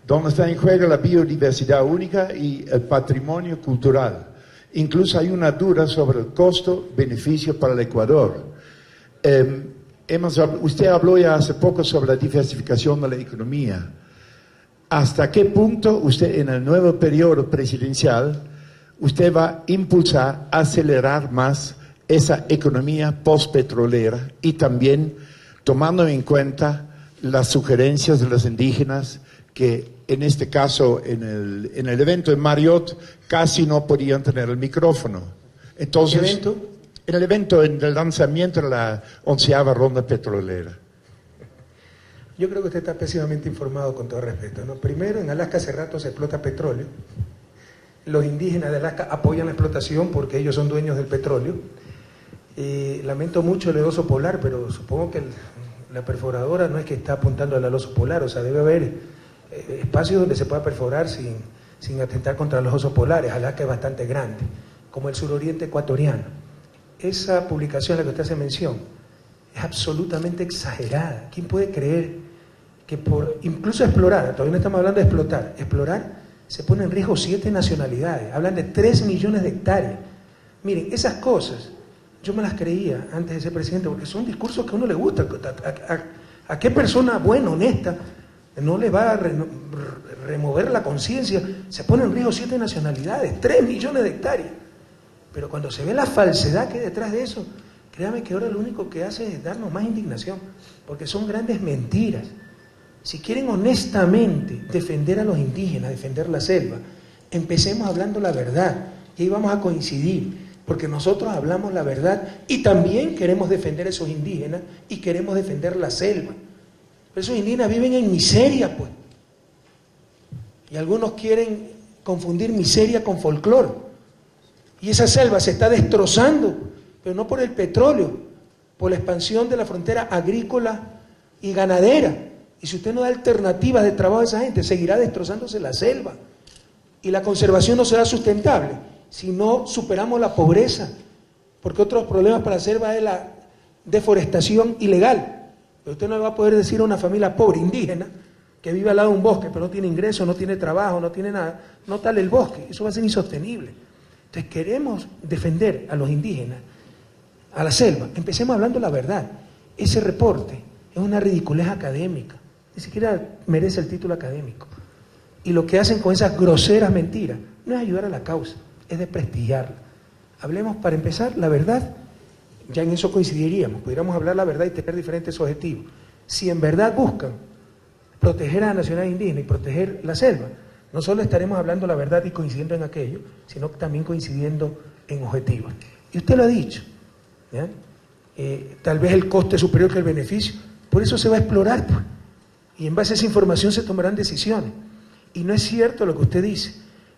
Speaker 11: donde está en juego la biodiversidad única y el patrimonio cultural. Incluso hay una duda sobre el costo-beneficio para el Ecuador. Usted habló ya hace poco sobre la diversificación de la economía. ¿Hasta qué punto usted en el nuevo periodo presidencial usted va a impulsar, acelerar más esa economía postpetrolera y también tomando en cuenta las sugerencias de los indígenas que en este caso en el evento en Marriott casi no podían tener el micrófono? Entonces,
Speaker 1: ¿qué evento?
Speaker 11: En el evento del lanzamiento de la 11ª ronda petrolera.
Speaker 1: Yo creo que usted está pésimamente informado, con todo respeto, ¿no? Primero, en Alaska hace rato se explota petróleo. Los indígenas de Alaska apoyan la explotación porque ellos son dueños del petróleo. Lamento mucho el oso polar, pero supongo que la perforadora no es que está apuntando al oso polar. O sea, debe haber espacios donde se pueda perforar sin atentar contra los osos polares. Alaska es bastante grande, como el suroriente ecuatoriano. Esa publicación a la que usted hace mención es absolutamente exagerada. ¿Quién puede creer que por incluso explorar, todavía no estamos hablando de explorar se pone en riesgo 7 nacionalidades? Hablan de 3 millones de hectáreas. Miren, esas cosas yo me las creía antes de ser presidente, porque son discursos que a uno le gusta. ¿A qué persona buena, honesta, no le va a remover la conciencia? Se pone en riesgo 7 nacionalidades, 3 millones de hectáreas. Pero cuando se ve la falsedad que hay detrás de eso, créame que ahora lo único que hace es darnos más indignación, porque son grandes mentiras. Si quieren honestamente defender a los indígenas, defender la selva, empecemos hablando la verdad, y ahí vamos a coincidir, porque nosotros hablamos la verdad y también queremos defender a esos indígenas y queremos defender la selva. Pero esos indígenas viven en miseria, pues. Y algunos quieren confundir miseria con folclore. Y esa selva se está destrozando, pero no por el petróleo, por la expansión de la frontera agrícola y ganadera. Y si usted no da alternativas de trabajo a esa gente, seguirá destrozándose la selva. Y la conservación no será sustentable si no superamos la pobreza, porque otros problemas para la selva es la deforestación ilegal. Pero usted no le va a poder decir a una familia pobre, indígena, que vive al lado de un bosque, pero no tiene ingresos, no tiene trabajo, no tiene nada, no tale el bosque. Eso va a ser insostenible. Entonces queremos defender a los indígenas, a la selva. Empecemos hablando la verdad. Ese reporte es una ridiculez académica, ni siquiera merece el título académico. Y lo que hacen con esas groseras mentiras no es ayudar a la causa, es desprestigiarla. Hablemos, para empezar, la verdad. Ya en eso coincidiríamos, pudiéramos hablar la verdad y tener diferentes objetivos. Si en verdad buscan proteger a la nacionalidad indígena y proteger la selva, no solo estaremos hablando la verdad y coincidiendo en aquello, sino también coincidiendo en objetivos. Y usted lo ha dicho, ¿ya? Tal vez el coste es superior que el beneficio, por eso se va a explorar, pues. Y en base a esa información se tomarán decisiones. Y no es cierto lo que usted dice,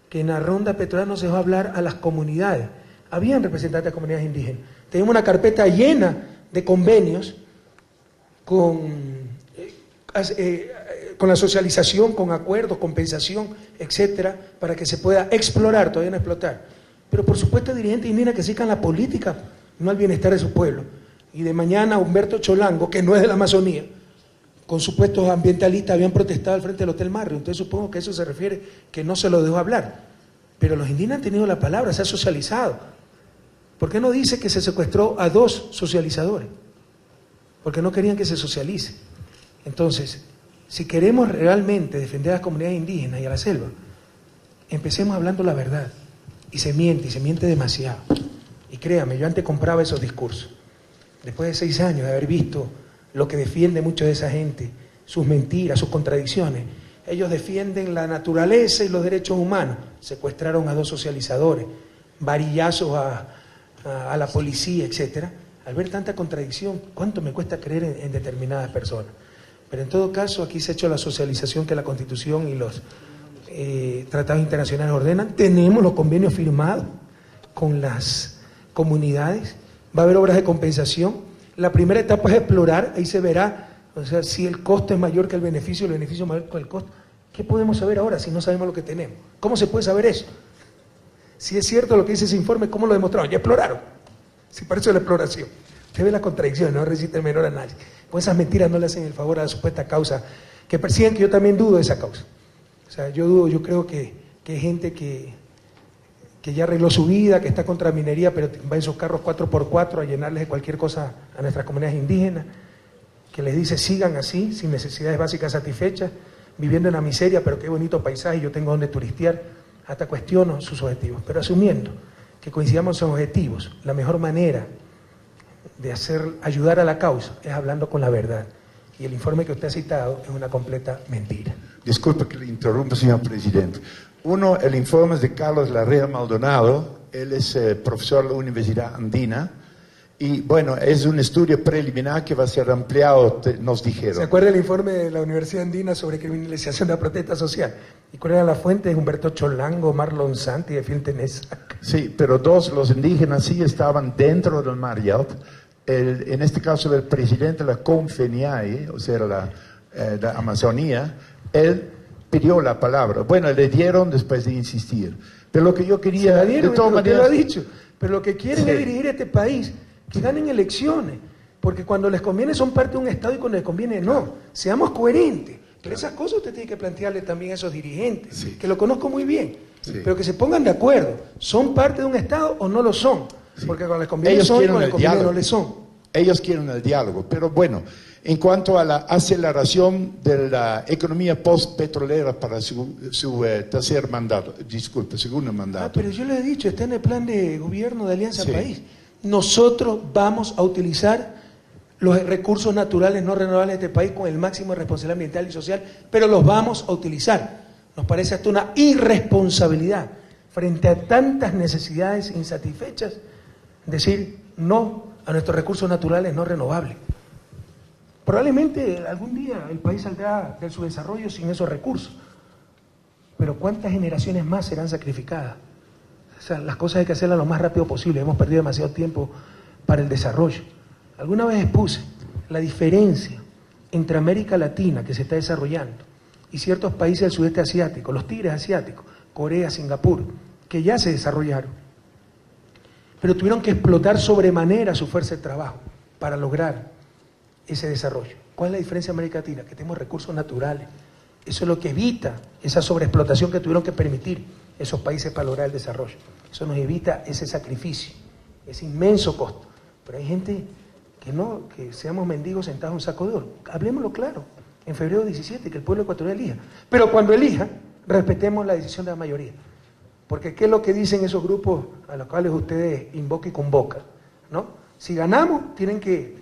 Speaker 1: que en la ronda petrolera no se va a hablar a las comunidades. Habían representantes de comunidades indígenas. Tenemos una carpeta llena de convenios con la socialización, con acuerdos, compensación, etcétera, para que se pueda explorar, todavía no explotar. Pero por supuesto dirigentes indígenas que se dedican a la política, no al bienestar de su pueblo. Y de mañana Humberto Cholango, que no es de la Amazonía, con supuestos ambientalistas habían protestado al frente del Hotel Marriott. Entonces supongo que eso se refiere que no se lo dejó hablar. Pero los indígenas han tenido la palabra, se ha socializado. ¿Por qué no dice que se secuestró a 2 socializadores? Porque no querían que se socialice. Entonces, si queremos realmente defender a las comunidades indígenas y a la selva, empecemos hablando la verdad. Y se miente demasiado. Y créame, yo antes compraba esos discursos. Después de 6 años de haber visto lo que defiende mucho de esa gente, sus mentiras, sus contradicciones, ellos defienden la naturaleza y los derechos humanos. Secuestraron a 2 socializadores, varillazos a la policía, etcétera. Al ver tanta contradicción, ¿cuánto me cuesta creer en determinadas personas? Pero en todo caso, aquí se ha hecho la socialización que la Constitución y los tratados internacionales ordenan. Tenemos los convenios firmados con las comunidades. Va a haber obras de compensación. La primera etapa es explorar, ahí se verá, o sea, si el costo es mayor que el beneficio es mayor que el costo. ¿Qué podemos saber ahora si no sabemos lo que tenemos? ¿Cómo se puede saber eso? Si es cierto lo que dice ese informe, ¿cómo lo demostraron? Ya exploraron. Si para eso es la exploración. Usted ve las contradicciones, no resiste el menor análisis. Con esas mentiras no le hacen el favor a la supuesta causa que persiguen, que yo también dudo de esa causa. O sea, yo creo que hay gente que ya arregló su vida, que está contra la minería, pero va en sus carros 4x4 a llenarles de cualquier cosa a nuestras comunidades indígenas, que les dice sigan así, sin necesidades básicas satisfechas, viviendo en la miseria, pero qué bonito paisaje, yo tengo donde turistear. Hasta cuestiono sus objetivos, pero asumiendo que coincidamos en objetivos, la mejor manera de ayudar a la causa es hablando con la verdad. Y el informe que usted ha citado es una completa mentira.
Speaker 11: Disculpe que le interrumpa, señor presidente. Uno, el informe es de Carlos Larrea Maldonado, él es profesor de la Universidad Andina, y bueno, es un estudio preliminar que va a ser ampliado, nos dijeron.
Speaker 1: ¿Se acuerda el informe de la Universidad Andina sobre criminalización de la protesta social? ¿Y cuál era la fuente? Humberto Cholango, Marlon Santi, de Filtenesa.
Speaker 11: Sí, pero los indígenas sí estaban dentro del Marriott. En este caso el presidente de la Confeniai, o sea, la Amazonía, él pidió la palabra. Bueno, le dieron después de insistir. Pero lo que yo quería...
Speaker 1: Se la dieron, de todas maneras, lo ha dicho. Pero lo que quieren es dirigir este país, que ganen elecciones. Porque cuando les conviene son parte de un Estado y cuando les conviene no. Seamos coherentes. Pero esas cosas usted tiene que plantearle también a esos dirigentes, que lo conozco muy bien. Pero que se pongan de acuerdo. ¿Son parte de un Estado o no lo son? Porque cuando les conviene
Speaker 11: ellos
Speaker 1: son y cuando les conviene no le son.
Speaker 11: Ellos quieren el diálogo. Pero bueno, en cuanto a la aceleración de la economía post-petrolera para su tercer mandato, segundo mandato.
Speaker 1: Pero yo le he dicho, está en el plan de gobierno de Alianza País. Nosotros vamos a utilizar los recursos naturales no renovables de este país con el máximo de responsabilidad ambiental y social, pero los vamos a utilizar. Nos parece hasta una irresponsabilidad frente a tantas necesidades insatisfechas decir no a nuestros recursos naturales no renovables. Probablemente algún día el país saldrá del subdesarrollo sin esos recursos, pero pero ¿cuántas generaciones más serán sacrificadas? O sea, las cosas hay que hacerlas lo más rápido posible. Hemos perdido demasiado tiempo para el desarrollo. Alguna vez expuse la diferencia entre América Latina, que se está desarrollando, y ciertos países del sudeste asiático, los tigres asiáticos, Corea, Singapur, que ya se desarrollaron, pero tuvieron que explotar sobremanera su fuerza de trabajo para lograr ese desarrollo. ¿Cuál es la diferencia en América Latina? Que tenemos recursos naturales. Eso es lo que evita esa sobreexplotación que tuvieron que permitir esos países para lograr el desarrollo. Eso nos evita ese sacrificio, ese inmenso costo. Pero hay gente que no, que seamos mendigos sentados en un saco de oro. Hablemoslo claro, en febrero 17, que el pueblo ecuatoriano elija. Pero cuando elija, respetemos la decisión de la mayoría. Porque ¿qué es lo que dicen esos grupos a los cuales ustedes invocan y convocan? ¿No? Si ganamos, tienen que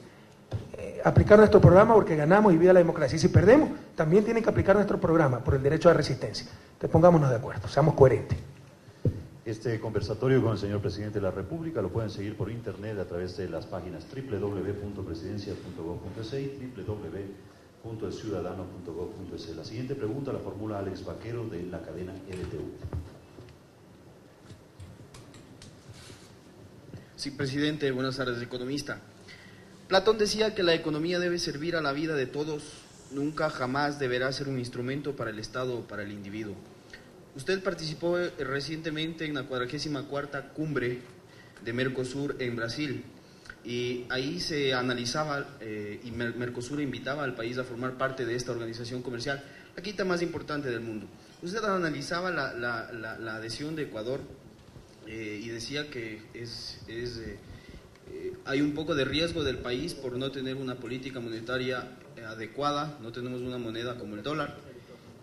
Speaker 1: aplicar nuestro programa porque ganamos y viva la democracia. Y si perdemos, también tienen que aplicar nuestro programa por el derecho a la resistencia. Entonces pongámonos de acuerdo, seamos coherentes.
Speaker 2: Este conversatorio con el señor presidente de la República lo pueden seguir por internet a través de las páginas www.presidencia.gov.es y www.elciudadano.gov.es. La siguiente pregunta la formula Alex Vaquero de la cadena LTU.
Speaker 12: Sí, presidente, buenas tardes, economista. Platón decía que la economía debe servir a la vida de todos, nunca jamás deberá ser un instrumento para el Estado o para el individuo. Usted participó recientemente en la 44ª cumbre de Mercosur en Brasil y ahí se analizaba y Mercosur invitaba al país a formar parte de esta organización comercial, la quinta más importante del mundo. Usted analizaba la adhesión de Ecuador y decía que hay un poco de riesgo del país por no tener una política monetaria adecuada, no tenemos una moneda como el dólar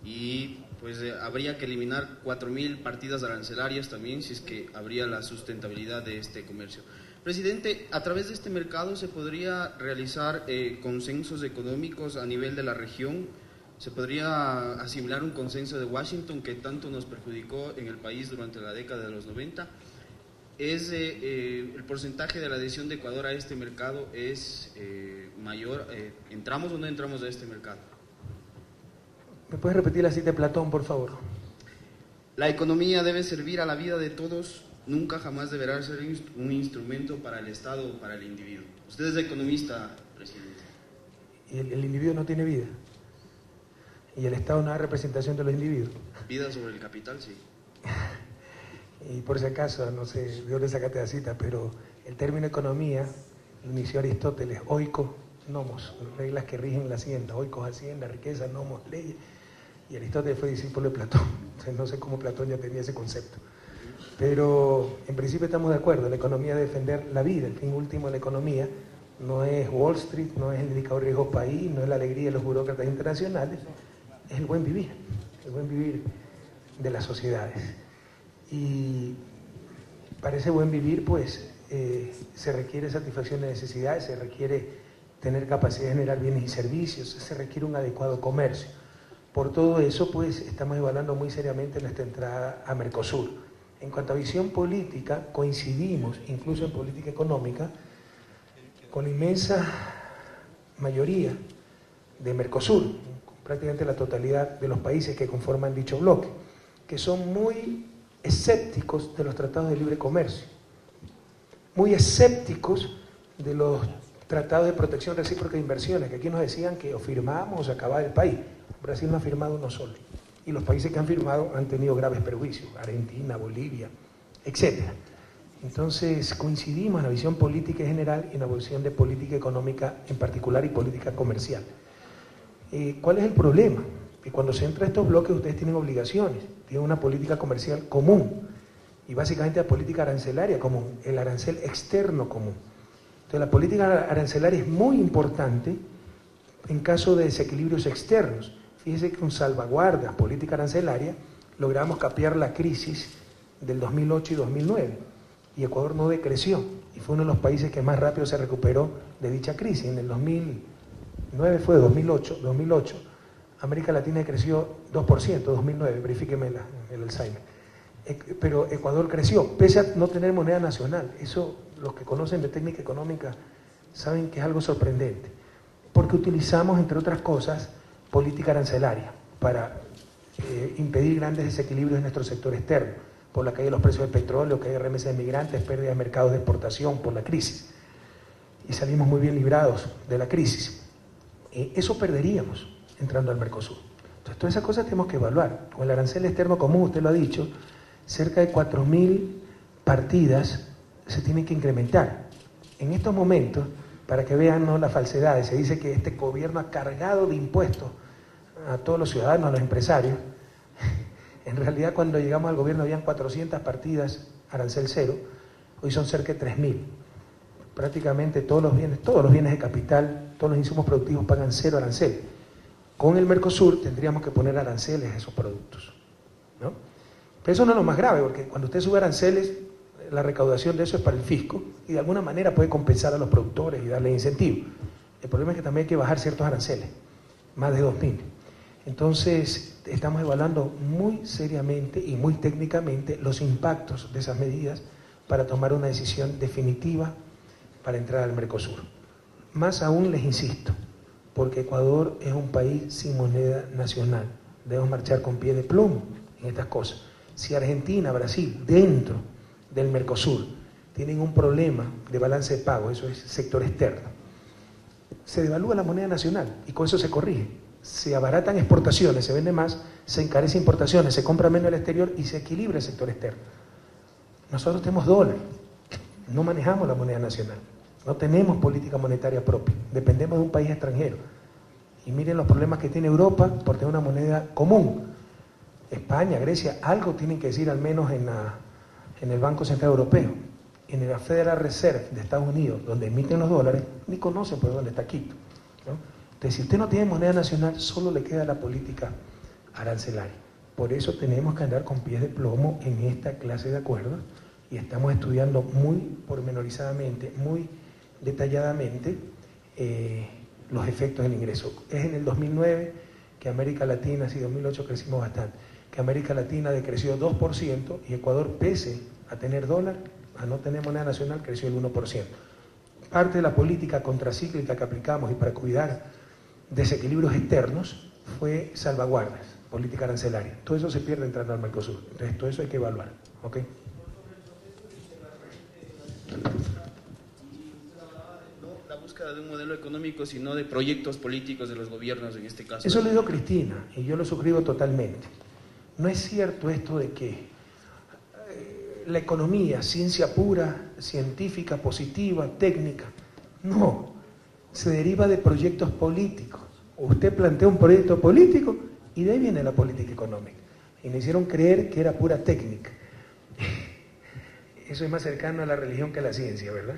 Speaker 12: y pues habría que eliminar 4.000 partidas arancelarias también si es que habría la sustentabilidad de este comercio. Presidente, a través de este mercado se podría realizar consensos económicos a nivel de la región, se podría asimilar un consenso de Washington que tanto nos perjudicó en el país durante la década de los 90. El porcentaje de la adhesión de Ecuador a este mercado es mayor. ¿Entramos o no entramos a este mercado?
Speaker 1: ¿Me puedes repetir la cita de Platón, por favor?
Speaker 12: La economía debe servir a la vida de todos, nunca jamás deberá ser un instrumento para el Estado o para el individuo. Usted es economista, presidente.
Speaker 1: Y el individuo no tiene vida. Y el Estado no da representación de los individuos.
Speaker 12: Vida sobre el capital, sí.
Speaker 1: Y por si acaso, no sé de dónde sacaste la cita, pero el término economía lo inició Aristóteles, oikos, nomos, reglas que rigen la hacienda, oikos, hacienda, riqueza, nomos, leyes. Y Aristóteles fue discípulo de Platón, entonces no sé cómo Platón ya tenía ese concepto. Pero en principio estamos de acuerdo, la economía debe defender la vida, el fin último de la economía no es Wall Street, no es el indicador de riesgo país, no es la alegría de los burócratas internacionales, es el buen vivir de las sociedades. Y para ese buen vivir, pues, se requiere satisfacción de necesidades, se requiere tener capacidad de generar bienes y servicios, se requiere un adecuado comercio. Por todo eso, pues, estamos evaluando muy seriamente nuestra entrada a Mercosur. En cuanto a visión política, coincidimos, incluso en política económica, con la inmensa mayoría de Mercosur, prácticamente la totalidad de los países que conforman dicho bloque, que son muy escépticos de los tratados de libre comercio, muy escépticos de los tratados de protección recíproca de inversiones, que aquí nos decían que o firmábamos o se acababa el país. Brasil no ha firmado uno solo, y los países que han firmado han tenido graves perjuicios, Argentina, Bolivia, etc. Entonces coincidimos en la visión política en general y en la visión de política económica en particular y política comercial. ¿Cuál es el problema? Que cuando se entra a estos bloques ustedes tienen obligaciones, tienen una política comercial común y básicamente la política arancelaria común, el arancel externo común. Entonces la política arancelaria es muy importante en caso de desequilibrios externos. Fíjese que con salvaguardas, política arancelaria, logramos capear la crisis del 2008 y 2009 y Ecuador no decreció y fue uno de los países que más rápido se recuperó de dicha crisis. En el 2009 fue 2008, América Latina creció 2%, 2009, verifíqueme el Alzheimer. Pero Ecuador creció, pese a no tener moneda nacional. Eso, los que conocen de técnica económica saben que es algo sorprendente, porque utilizamos, entre otras cosas, política arancelaria para impedir grandes desequilibrios en nuestro sector externo, por la caída de los precios del petróleo, caída de remesas de migrantes, pérdida de mercados de exportación por la crisis. Y salimos muy bien librados de la crisis. Eso perderíamos entrando al Mercosur. Entonces, todas esas cosas tenemos que evaluar. Con el arancel externo común, usted lo ha dicho, cerca de 4.000 partidas se tienen que incrementar. En estos momentos, para que vean ¿no? las falsedades, se dice que este gobierno ha cargado de impuestos a todos los ciudadanos, a los empresarios. En realidad, cuando llegamos al gobierno habían 400 partidas arancel cero, hoy son cerca de 3.000. Prácticamente todos los bienes de capital, todos los insumos productivos pagan cero arancel. Con el Mercosur tendríamos que poner aranceles a esos productos, ¿no? Pero eso no es lo más grave, porque cuando usted sube aranceles, la recaudación de eso es para el fisco y de alguna manera puede compensar a los productores y darle incentivo. El problema es que también hay que bajar ciertos aranceles, más de 2.000. Entonces, estamos evaluando muy seriamente y muy técnicamente los impactos de esas medidas para tomar una decisión definitiva para entrar al Mercosur. Más aún les insisto, porque Ecuador es un país sin moneda nacional. Debemos marchar con pie de plomo en estas cosas. Si Argentina, Brasil, dentro del Mercosur, tienen un problema de balance de pago, eso es sector externo, se devalúa la moneda nacional y con eso se corrige. Se abaratan exportaciones, se vende más, se encarece importaciones, se compra menos al exterior y se equilibra el sector externo. Nosotros tenemos dólar, no manejamos la moneda nacional, no tenemos política monetaria propia, dependemos de un país extranjero. Y miren los problemas que tiene Europa por tener una moneda común. España, Grecia, algo tienen que decir al menos en el Banco Central Europeo. En la Federal Reserve de Estados Unidos, donde emiten los dólares, ni conocen por dónde está Quito, ¿no? Entonces, si usted no tiene moneda nacional, solo le queda la política arancelaria. Por eso tenemos que andar con pies de plomo en esta clase de acuerdos y estamos estudiando muy pormenorizadamente, muy detalladamente los efectos del ingreso. Es en el 2009 que América Latina, sí, 2008 crecimos bastante, que América Latina decreció 2% y Ecuador, pese a tener dólar, a no tener moneda nacional, creció el 1%. Parte de la política contracíclica que aplicamos y para cuidar desequilibrios externos fue salvaguardas, política arancelaria. Todo eso se pierde entrando al Mercosur. Entonces, todo eso hay que evaluar. ¿Ok?
Speaker 12: No la búsqueda de un modelo económico, sino de proyectos políticos de los gobiernos, en este caso.
Speaker 1: Eso lo dijo Cristina, y yo lo suscribo totalmente. No es cierto esto de que la economía, ciencia pura, científica, positiva, técnica, no, se deriva de proyectos políticos. Usted plantea un proyecto político y de ahí viene la política económica. Y me hicieron creer que era pura técnica. Eso es más cercano a la religión que a la ciencia, ¿verdad?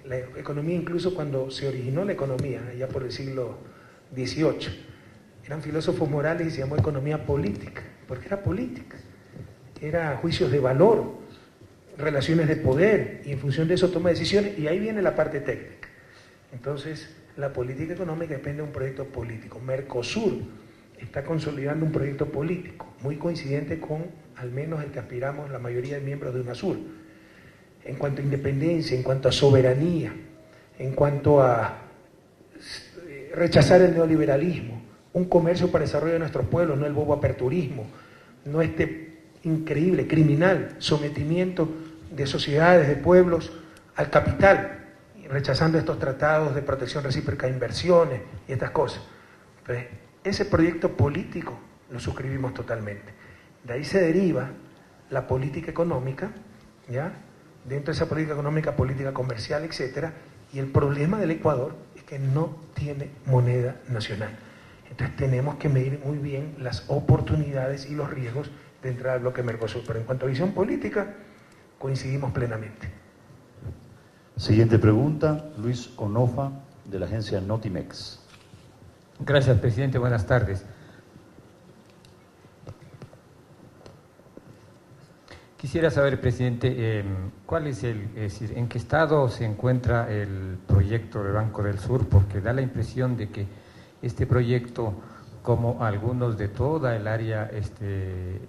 Speaker 1: La economía, incluso cuando se originó la economía, allá por el siglo XVIII, eran filósofos morales y se llamó economía política, porque era política, era juicios de valor, relaciones de poder, y en función de eso toma decisiones, y ahí viene la parte técnica. Entonces, la política económica depende de un proyecto político. Mercosur está consolidando un proyecto político, muy coincidente con, al menos, el que aspiramos la mayoría de miembros de UNASUR. En cuanto a independencia, en cuanto a soberanía, en cuanto a rechazar el neoliberalismo, un comercio para el desarrollo de nuestros pueblos, no el bobo aperturismo, no este increíble, criminal sometimiento de sociedades, de pueblos al capital, rechazando estos tratados de protección recíproca de inversiones y estas cosas. Entonces, ese proyecto político lo suscribimos totalmente. De ahí se deriva la política económica, ¿ya? Dentro de esa política económica, política comercial, etcétera, y el problema del Ecuador es que no tiene moneda nacional. Entonces tenemos que medir muy bien las oportunidades y los riesgos de entrar al bloque Mercosur. Pero en cuanto a visión política, coincidimos plenamente.
Speaker 2: Siguiente pregunta, Luis Onofa, de la agencia Notimex.
Speaker 13: Gracias, presidente. Buenas tardes. Quisiera saber, presidente, ¿cuál es decir, en qué estado se encuentra el proyecto de Banco del Sur? Porque da la impresión de que este proyecto, como algunos de toda el área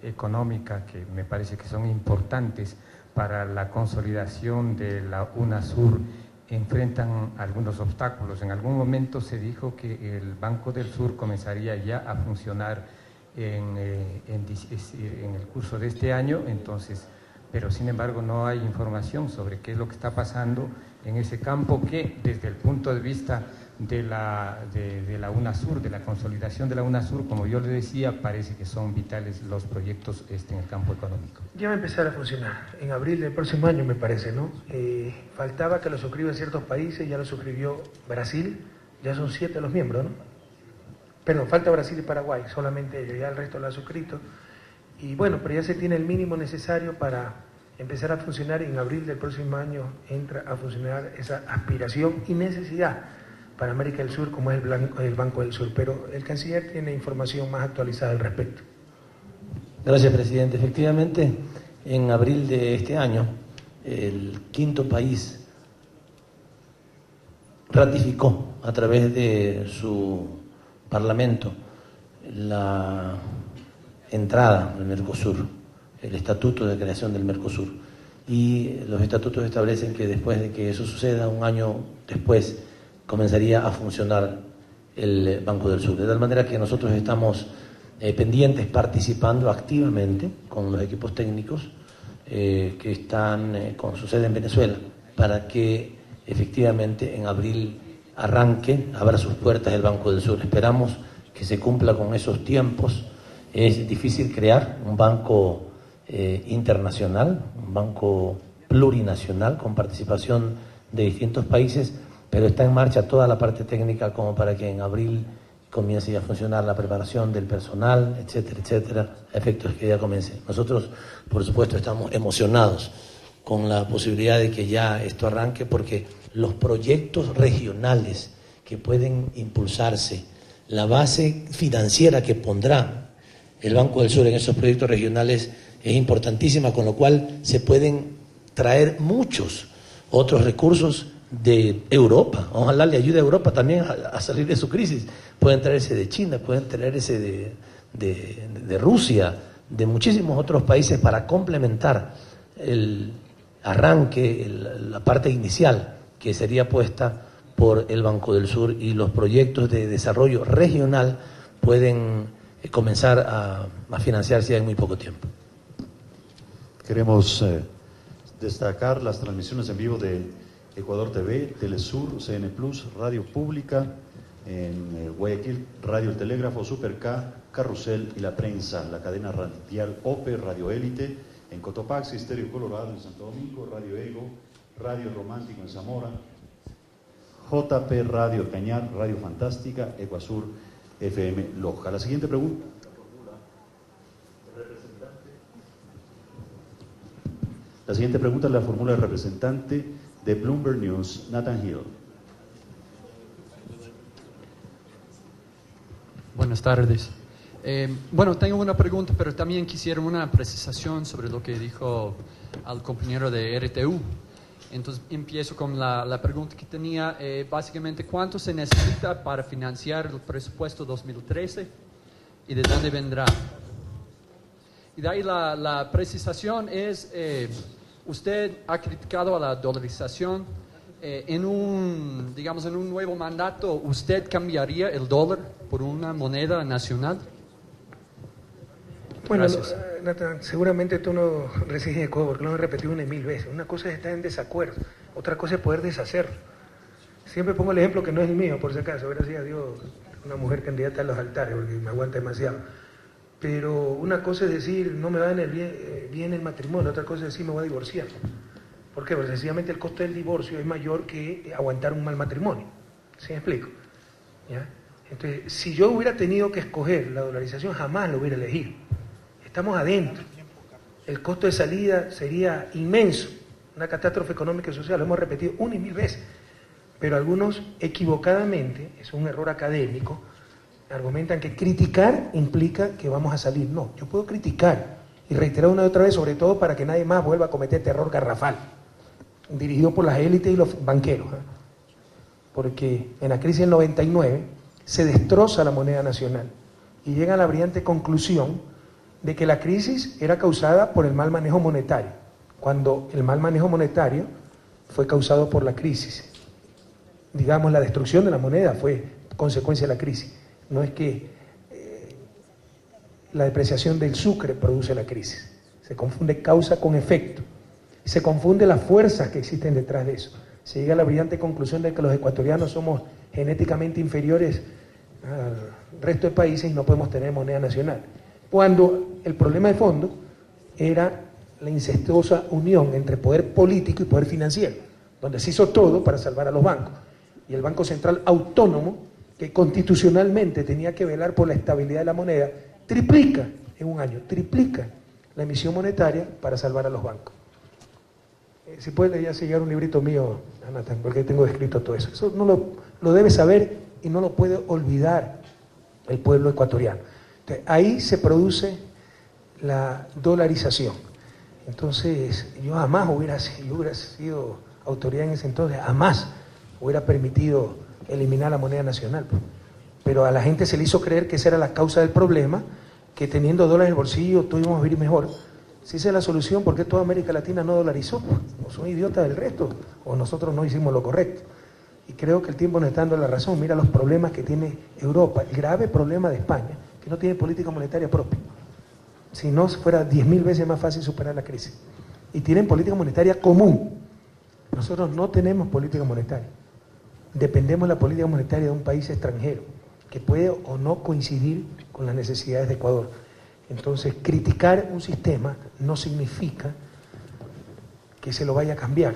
Speaker 13: económica, que me parece que son importantes para la consolidación de la UNASUR, enfrentan algunos obstáculos. En algún momento se dijo que el Banco del Sur comenzaría ya a funcionar en el curso de este año, entonces, pero sin embargo no hay información sobre qué es lo que está pasando en ese campo que desde el punto de vista de la UNASUR, de la consolidación de la UNASUR, como yo le decía, parece que son vitales los proyectos en el campo económico.
Speaker 1: Ya va a empezar a funcionar, en abril del próximo año me parece, ¿no? Faltaba que lo suscriban ciertos países, ya lo suscribió Brasil, ya son 7 los miembros, ¿no? Perdón, falta Brasil y Paraguay, solamente ellos, ya el resto lo ha suscrito. Y bueno, pero ya se tiene el mínimo necesario para empezar a funcionar, y en abril del próximo año entra a funcionar esa aspiración y necesidad para América del Sur, como es el Banco del Sur, pero el canciller tiene información más actualizada al respecto.
Speaker 14: Gracias, presidente. Efectivamente, en abril de este año, el 5º país ratificó a través de su parlamento la entrada al Mercosur, el estatuto de creación del Mercosur. Y los estatutos establecen que después de que eso suceda, un año después, comenzaría a funcionar el Banco del Sur. De tal manera que nosotros estamos pendientes, participando activamente con los equipos técnicos que están con su sede en Venezuela, para que efectivamente en abril arranque, abra sus puertas el Banco del Sur. Esperamos que se cumpla con esos tiempos. Es difícil crear un banco internacional, un banco plurinacional con participación de distintos países, pero está en marcha toda la parte técnica como para que en abril comience a funcionar la preparación del personal, etcétera, etcétera, a efectos que ya comience. Nosotros, por supuesto, estamos emocionados con la posibilidad de que ya esto arranque, porque los proyectos regionales que pueden impulsarse, la base financiera que pondrá el Banco del Sur en esos proyectos regionales es importantísima, con lo cual se pueden traer muchos otros recursos de Europa. Ojalá le ayude a Europa también a salir de su crisis. Pueden traerse de China, pueden traerse de Rusia, de muchísimos otros países, para complementar el arranque, la parte inicial que sería puesta por el Banco del Sur, y los proyectos de desarrollo regional pueden comenzar a financiarse en muy poco tiempo.
Speaker 2: Queremos destacar las transmisiones en vivo de Ecuador TV, Telesur, CN Plus, Radio Pública, en Guayaquil, Radio El Telégrafo, Super K, Carrusel y La Prensa, la cadena radial OPE, Radio Élite, en Cotopaxi, Estéreo Colorado en Santo Domingo, Radio Ego, Radio Romántico en Zamora, JP Radio Cañar, Radio Fantástica, Ecuasur FM Loja. La siguiente pregunta. La siguiente pregunta la formula el representante de Bloomberg News, Nathan Hill.
Speaker 15: Buenas tardes. Bueno, tengo una pregunta, pero también quisiera una precisación sobre lo que dijo al compañero de RTU. Entonces, empiezo con la pregunta que tenía. Básicamente, ¿cuánto se necesita para financiar el presupuesto 2013 y de dónde vendrá? Y de ahí la precisación es... usted ha criticado a la dolarización. En un nuevo mandato, ¿usted cambiaría el dólar por una moneda nacional?
Speaker 1: Bueno, Nathan, seguramente tú no resides en Ecuador, porque lo he repetido 1000 veces. Una cosa es estar en desacuerdo, otra cosa es poder deshacerlo. Siempre pongo el ejemplo que no es el mío, por si acaso, gracias a Dios, una mujer candidata a los altares, porque me aguanta demasiado. Pero una cosa es decir, no me va bien el matrimonio, otra cosa es decir, me voy a divorciar. ¿Por qué? Porque sencillamente el costo del divorcio es mayor que aguantar un mal matrimonio. ¿Sí me explico? ¿Ya? Entonces, si yo hubiera tenido que escoger la dolarización, jamás lo hubiera elegido. Estamos adentro. El costo de salida sería inmenso, una catástrofe económica y social, lo hemos repetido 1000 veces. Pero algunos equivocadamente, es un error académico, argumentan que criticar implica que vamos a salir. No, yo puedo criticar y reiterar una y otra vez, sobre todo para que nadie más vuelva a cometer terror garrafal, dirigido por las élites y los banqueros. Porque en la crisis del 99 se destroza la moneda nacional y llega a la brillante conclusión de que la crisis era causada por el mal manejo monetario, cuando el mal manejo monetario fue causado por la crisis. Digamos, la destrucción de la moneda fue consecuencia de la crisis. No es que la depreciación del sucre produce la crisis. Se confunde causa con efecto. Se confunde las fuerzas que existen detrás de eso. Se llega a la brillante conclusión de que los ecuatorianos somos genéticamente inferiores al resto de países y no podemos tener moneda nacional. Cuando el problema de fondo era la incestuosa unión entre poder político y poder financiero, donde se hizo todo para salvar a los bancos. Y el Banco Central autónomo, que constitucionalmente tenía que velar por la estabilidad de la moneda, triplica en un año, triplica la emisión monetaria para salvar a los bancos. Si puede ya sellar un librito mío, Anatan, porque tengo escrito todo eso. Eso no lo debe saber y no lo puede olvidar el pueblo ecuatoriano. Entonces, ahí se produce la dolarización. Entonces, yo jamás hubiera sido autoridad en ese entonces, jamás hubiera permitido eliminar la moneda nacional. Pero a la gente se le hizo creer que esa era la causa del problema, que teniendo dólares en el bolsillo todos íbamos a vivir mejor. Si esa es la solución, ¿por qué toda América Latina no dolarizó? ¿O son idiotas del resto? ¿O nosotros no hicimos lo correcto? Y creo que el tiempo nos está dando la razón. Mira los problemas que tiene Europa, el grave problema de España, que no tiene política monetaria propia. Si no, fuera 10.000 veces más fácil superar la crisis. Y tienen política monetaria común. Nosotros no tenemos política monetaria. Dependemos de la política monetaria de un país extranjero, que puede o no coincidir con las necesidades de Ecuador. Entonces, criticar un sistema no significa que se lo vaya a cambiar.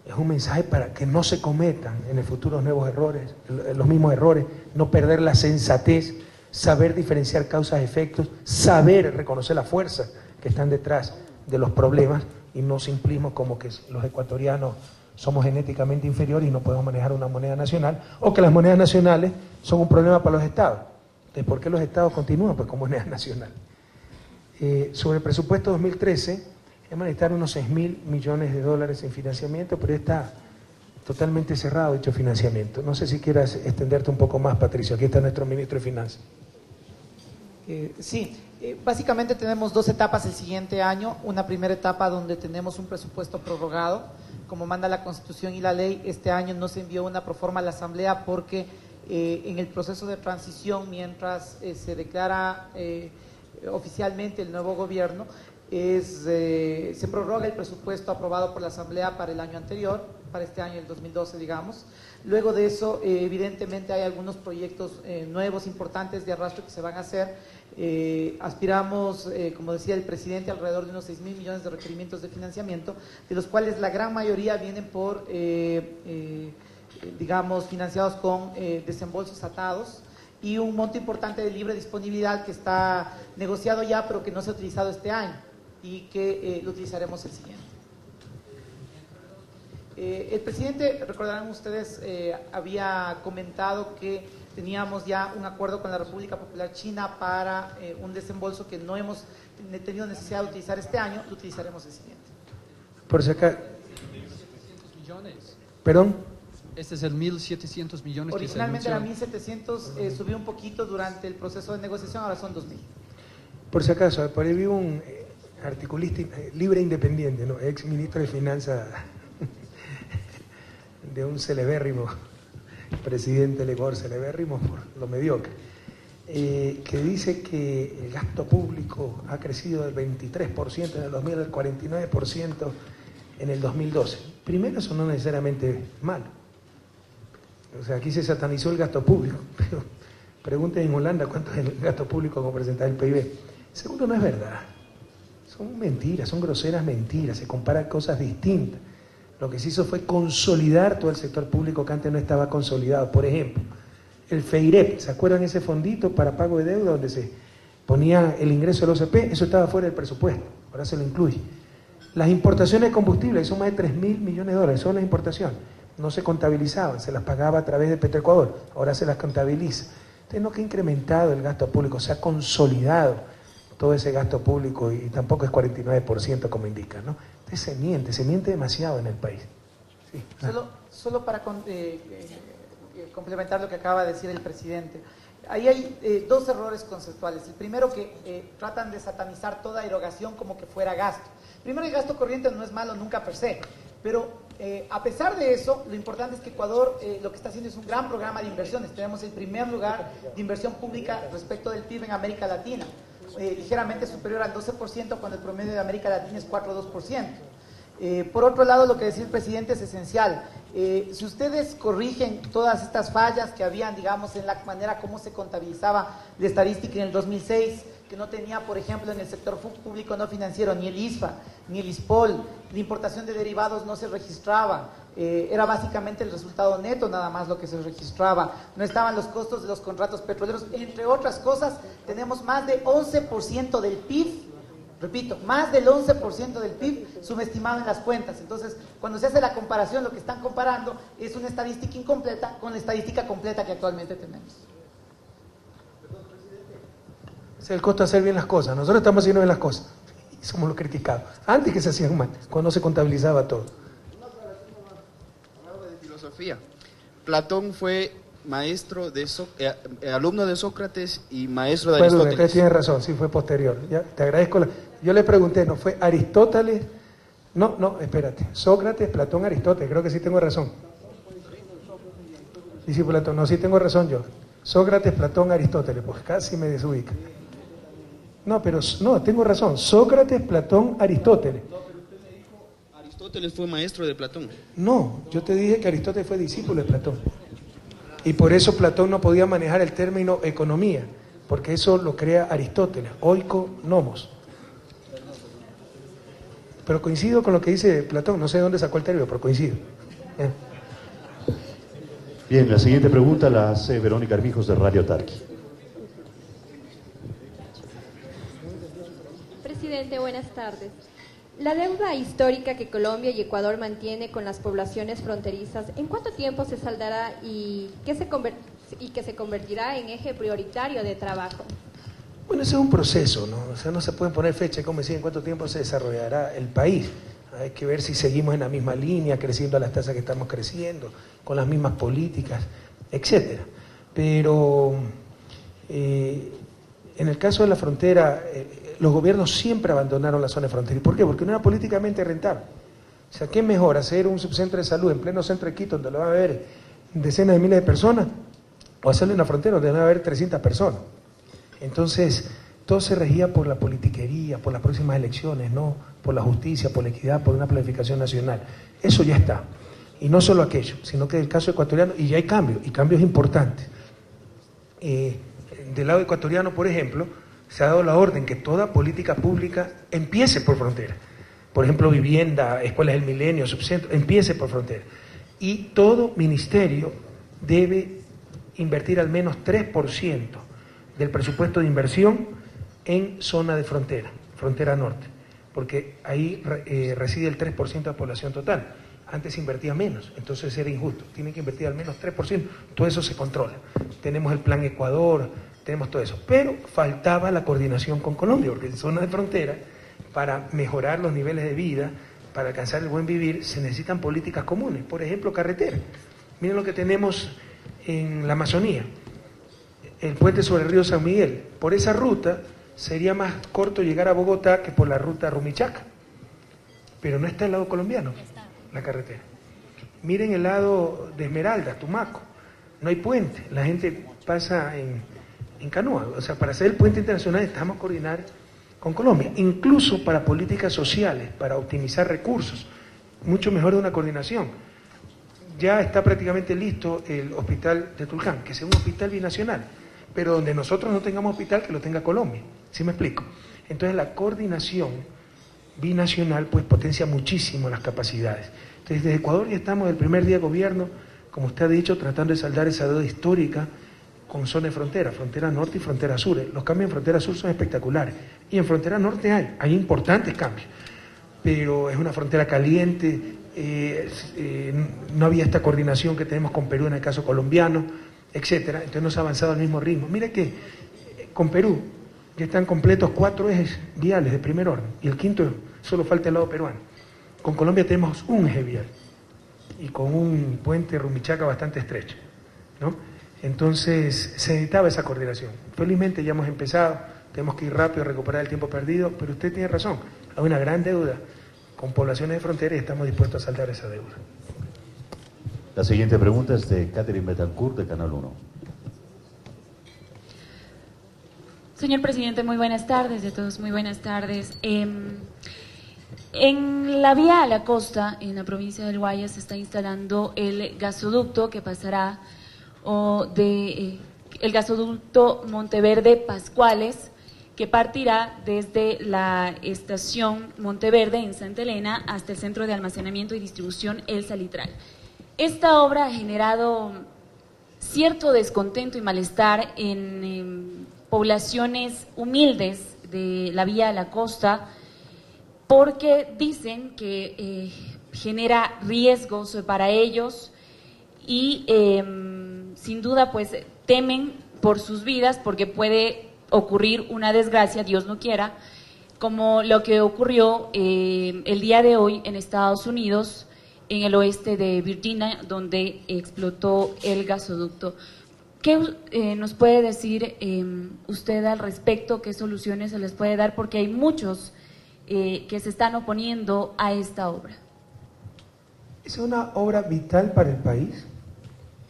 Speaker 1: Es un mensaje para que no se cometan en el futuro nuevos errores, los mismos errores, no perder la sensatez, saber diferenciar causas y efectos, saber reconocer las fuerzas que están detrás de los problemas y no simplismo como que los ecuatorianos somos genéticamente inferiores y no podemos manejar una moneda nacional, o que las monedas nacionales son un problema para los estados. Entonces, ¿por qué los estados continúan? Pues con moneda nacional. Sobre el presupuesto 2013, hemos necesitado unos 6.000 millones de dólares en financiamiento, pero está totalmente cerrado dicho financiamiento. No sé si quieras extenderte un poco más, Patricio. Aquí está nuestro ministro de Finanzas.
Speaker 16: Sí, básicamente tenemos dos etapas el siguiente año. Una primera etapa donde tenemos un presupuesto prorrogado, como manda la Constitución y la ley. Este año no se envió una proforma a la Asamblea porque en el proceso de transición, mientras se declara oficialmente el nuevo gobierno, se prorroga el presupuesto aprobado por la Asamblea para el año anterior, para este año, el 2012, digamos. Luego de eso, evidentemente hay algunos proyectos nuevos, importantes de arrastre que se van a hacer. Aspiramos, como decía el presidente, alrededor de unos 6.000 millones de requerimientos de financiamiento, de los cuales la gran mayoría vienen por, digamos, financiados con desembolsos atados, y un monto importante de libre disponibilidad que está negociado ya, pero que no se ha utilizado este año y que lo utilizaremos el siguiente. El presidente, recordarán ustedes, había comentado que teníamos ya un acuerdo con la República Popular China para un desembolso que no hemos tenido necesidad de utilizar este año, lo utilizaremos el siguiente.
Speaker 1: Por si acá.
Speaker 15: 1.700 millones.
Speaker 1: ¿Perdón?
Speaker 15: Este es el 1.700 millones.
Speaker 16: Originalmente era 1.700, subió un poquito durante el proceso de negociación, ahora son 2.000.
Speaker 1: Por si acaso, por ahí vi un articulista libre independiente, ¿no? Ex ministro de Finanzas de un celebérrimo presidente del Ecuador, celebérrimo por lo mediocre, que dice que el gasto público ha crecido del 23% en el 2000 al 49% en el 2012. Primero, eso no necesariamente es malo. O sea, aquí se satanizó el gasto público, pero pregunten en Holanda cuánto es el gasto público como porcentaje del PIB. Segundo, no es verdad. Son mentiras, son groseras mentiras, se comparan cosas distintas. Lo que se hizo fue consolidar todo el sector público que antes no estaba consolidado. Por ejemplo, el FEIREP, ¿se acuerdan ese fondito para pago de deuda donde se ponía el ingreso del OCP? Eso estaba fuera del presupuesto, ahora se lo incluye. Las importaciones de combustible, son más de 3.000 millones de dólares, son las importaciones. No se contabilizaban, se las pagaba a través de Petroecuador, ahora se las contabiliza. Entonces no que ha incrementado el gasto público, se ha consolidado todo ese gasto público y tampoco es 49% como indica, ¿no? Entonces se miente demasiado en el país. Sí.
Speaker 16: Solo para complementar lo que acaba de decir el presidente. Ahí hay dos errores conceptuales. El primero, que tratan de satanizar toda erogación como que fuera gasto. Primero, el gasto corriente no es malo nunca per se, pero a pesar de eso, lo importante es que Ecuador lo que está haciendo es un gran programa de inversiones. Tenemos el primer lugar de inversión pública respecto del PIB en América Latina. ligeramente superior al 12%, cuando el promedio de América Latina es 4,2%. Por otro lado, lo que decía el presidente es esencial. Si ustedes corrigen todas estas fallas que habían, digamos, en la manera como se contabilizaba la estadística en el 2006, que no tenía, por ejemplo, en el sector público no financiero, ni el ISFA, ni el ISPOL, la importación de derivados no se registraba, era básicamente el resultado neto nada más lo que se registraba, no estaban los costos de los contratos petroleros, entre otras cosas, tenemos más de 11% del PIB, repito, más del 11% del PIB subestimado en las cuentas. Entonces, cuando se hace la comparación, lo que están comparando es una estadística incompleta con la estadística completa que actualmente tenemos.
Speaker 1: Es el costo de hacer bien las cosas. Nosotros estamos haciendo bien las cosas y somos los criticados. Antes que se hacían mal, cuando se contabilizaba todo.
Speaker 12: Hablando de filosofía, Platón fue maestro de alumno de Sócrates y maestro de Aristóteles.
Speaker 1: Usted tiene razón, sí fue posterior. Ya, te agradezco. Yo le pregunté, ¿no fue Aristóteles? No, espérate. Sócrates, Platón, Aristóteles. Creo que sí tengo razón. Y sí, Platón. No, sí tengo razón yo. Sócrates, Platón, Aristóteles. Pues casi me desubica. No, pero no, tengo razón. Sócrates, Platón, Aristóteles.
Speaker 12: No, pero usted me dijo, Aristóteles fue maestro de Platón.
Speaker 1: No, yo te dije que Aristóteles fue discípulo de Platón. Y por eso Platón no podía manejar el término economía, porque eso lo crea Aristóteles, oiko nomos. Pero coincido con lo que dice Platón, no sé de dónde sacó el término, pero coincido.
Speaker 2: Bien, la siguiente pregunta la hace Verónica Armijos de Radio Tarqui.
Speaker 17: Presidente, buenas tardes. La deuda histórica que Colombia y Ecuador mantiene con las poblaciones fronterizas, ¿en cuánto tiempo se saldará y que se convertirá en eje prioritario de trabajo?
Speaker 1: Bueno, ese es un proceso, ¿no? O sea, no se puede poner fecha, como decir, en cuánto tiempo se desarrollará el país. Hay que ver si seguimos en la misma línea, creciendo a las tasas que estamos creciendo, con las mismas políticas, etcétera. Pero en el caso de la frontera, los gobiernos siempre abandonaron la zona de frontera. ¿Y por qué? Porque no era políticamente rentable. O sea, ¿qué es mejor? ¿Hacer un subcentro de salud en pleno centro de Quito, donde lo van a ver decenas de miles de personas? ¿O hacerlo en la frontera, donde van a haber 300 personas? Entonces, todo se regía por la politiquería, por las próximas elecciones, no por la justicia, por la equidad, por una planificación nacional. Eso ya está. Y no solo aquello, sino que el caso ecuatoriano, y ya hay cambios, y cambios importantes. Del lado ecuatoriano, por ejemplo, se ha dado la orden que toda política pública empiece por frontera. Por ejemplo, vivienda, escuelas del milenio, subcentro, empiece por frontera. Y todo ministerio debe invertir al menos 3% del presupuesto de inversión en zona de frontera, frontera norte, porque ahí reside el 3% de la población total. Antes se invertía menos, entonces era injusto. Tienen que invertir al menos 3%, todo eso se controla. Tenemos el Plan Ecuador, tenemos todo eso, pero faltaba la coordinación con Colombia, porque en zona de frontera, para mejorar los niveles de vida, para alcanzar el buen vivir, se necesitan políticas comunes, por ejemplo, carreteras. Miren lo que tenemos en la Amazonía, el puente sobre el río San Miguel. Por esa ruta sería más corto llegar a Bogotá que por la ruta Rumichaca, pero no está el lado colombiano, la carretera. Miren el lado de Esmeralda, Tumaco, no hay puente, la gente pasa en canoa. O sea, para hacer el puente internacional necesitamos coordinar con Colombia, incluso para políticas sociales, para optimizar recursos, mucho mejor de una coordinación. Ya está prácticamente listo el hospital de Tulcán, que sea un hospital binacional, pero donde nosotros no tengamos hospital, que lo tenga Colombia. ¿Sí me explico? Entonces la coordinación binacional pues potencia muchísimo las capacidades. Entonces desde Ecuador ya estamos del primer día de gobierno, como usted ha dicho, tratando de saldar esa deuda histórica con zona de frontera, frontera norte y frontera sur. Los cambios en frontera sur son espectaculares. Y en frontera norte hay importantes cambios. Pero es una frontera caliente, no había esta coordinación que tenemos con Perú en el caso colombiano, etcétera. Entonces no se ha avanzado al mismo ritmo. Mire que con Perú ya están completos 4 ejes viales de primer orden. Y el quinto solo falta el lado peruano. Con Colombia tenemos un eje vial. Y con un puente Rumichaca bastante estrecho, ¿no? Entonces se necesitaba esa coordinación. Felizmente ya hemos empezado, tenemos que ir rápido a recuperar el tiempo perdido, pero usted tiene razón, hay una gran deuda con poblaciones de frontera y estamos dispuestos a saldar esa deuda.
Speaker 2: La siguiente pregunta es de Catherine Betancourt de Canal 1.
Speaker 18: Señor presidente, muy buenas tardes, de todos muy buenas tardes. En la vía a la costa, en la provincia del Guayas, se está instalando el gasoducto que pasará el gasoducto Monteverde Pascuales, que partirá desde la estación Monteverde en Santa Elena hasta el centro de almacenamiento y distribución El Salitral. Esta obra ha generado cierto descontento y malestar en poblaciones humildes de la vía a la costa, porque dicen que genera riesgos para ellos y sin duda pues temen por sus vidas porque puede ocurrir una desgracia, Dios no quiera, como lo que ocurrió el día de hoy en Estados Unidos, en el oeste de Virginia, donde explotó el gasoducto. ¿Qué nos puede decir usted al respecto? ¿Qué soluciones se les puede dar? Porque hay muchos que se están oponiendo a esta obra.
Speaker 1: Es una obra vital para el país.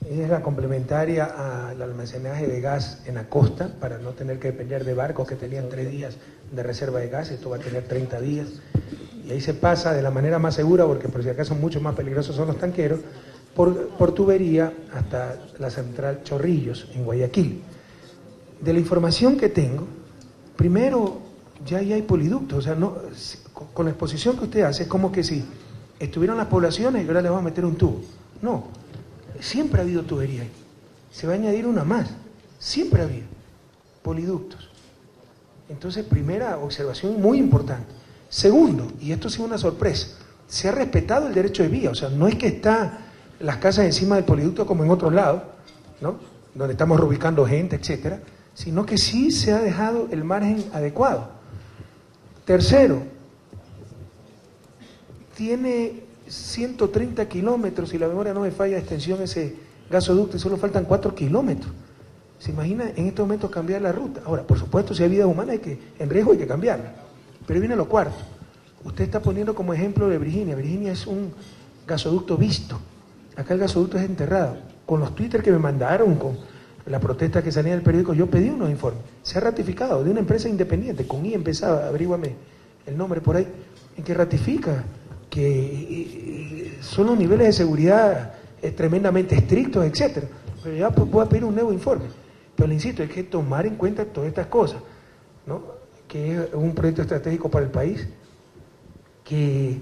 Speaker 1: Es la complementaria al almacenaje de gas en la costa, para no tener que depender de barcos que tenían 3 días de reserva de gas. Esto va a tener 30 días. Y ahí se pasa de la manera más segura, porque por si acaso mucho más peligrosos son los tanqueros, por tubería hasta la central Chorrillos, en Guayaquil. De la información que tengo, primero, ya ahí hay poliductos, o sea, no, con la exposición que usted hace, es como que si estuvieran las poblaciones y ahora le vamos a meter un tubo. No, siempre ha habido tubería ahí. Se va a añadir una más, siempre ha habido poliductos. Entonces, primera observación muy importante. Segundo, y esto ha sido una sorpresa, se ha respetado el derecho de vía, o sea, no es que está las casas encima del poliducto como en otros lados, ¿no?, donde estamos reubicando gente, etcétera, sino que sí se ha dejado el margen adecuado. Tercero, tiene 130 kilómetros, si la memoria no me falla, de extensión ese gasoducto, y solo faltan 4 kilómetros. ¿Se imagina en estos momentos cambiar la ruta? Ahora, por supuesto, si hay vida humana en riesgo hay que cambiarla. Pero viene lo cuarto. Usted está poniendo como ejemplo de Virginia. Virginia es un gasoducto visto. Acá el gasoducto es enterrado. Con los Twitter que me mandaron, con la protesta que salía del periódico, yo pedí unos informes. Se ha ratificado de una empresa independiente, con I empezaba, averíguame el nombre por ahí, en que ratifica que son los niveles de seguridad tremendamente estrictos, etcétera. Pero ya voy a pedir un nuevo informe. Pero le insisto, hay que tomar en cuenta todas estas cosas, ¿no?, que es un proyecto estratégico para el país, que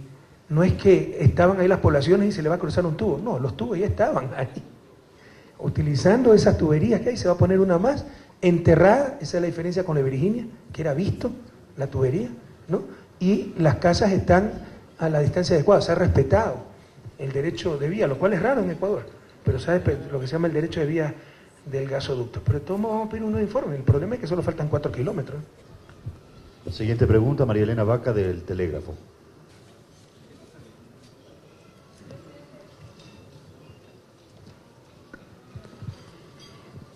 Speaker 1: no es que estaban ahí las poblaciones y se le va a cruzar un tubo, no, los tubos ya estaban ahí. Utilizando esas tuberías que hay, se va a poner una más, enterrada, esa es la diferencia con la Virginia, que era visto, la tubería, ¿no? Y las casas están a la distancia adecuada, se ha respetado el derecho de vía, lo cual es raro en Ecuador, pero sabe lo que se llama el derecho de vía del gasoducto. Pero de todos modos vamos a pedir un nuevo informe, el problema es que solo faltan 4 kilómetros.
Speaker 2: Siguiente pregunta, María Elena Vaca, del Telégrafo.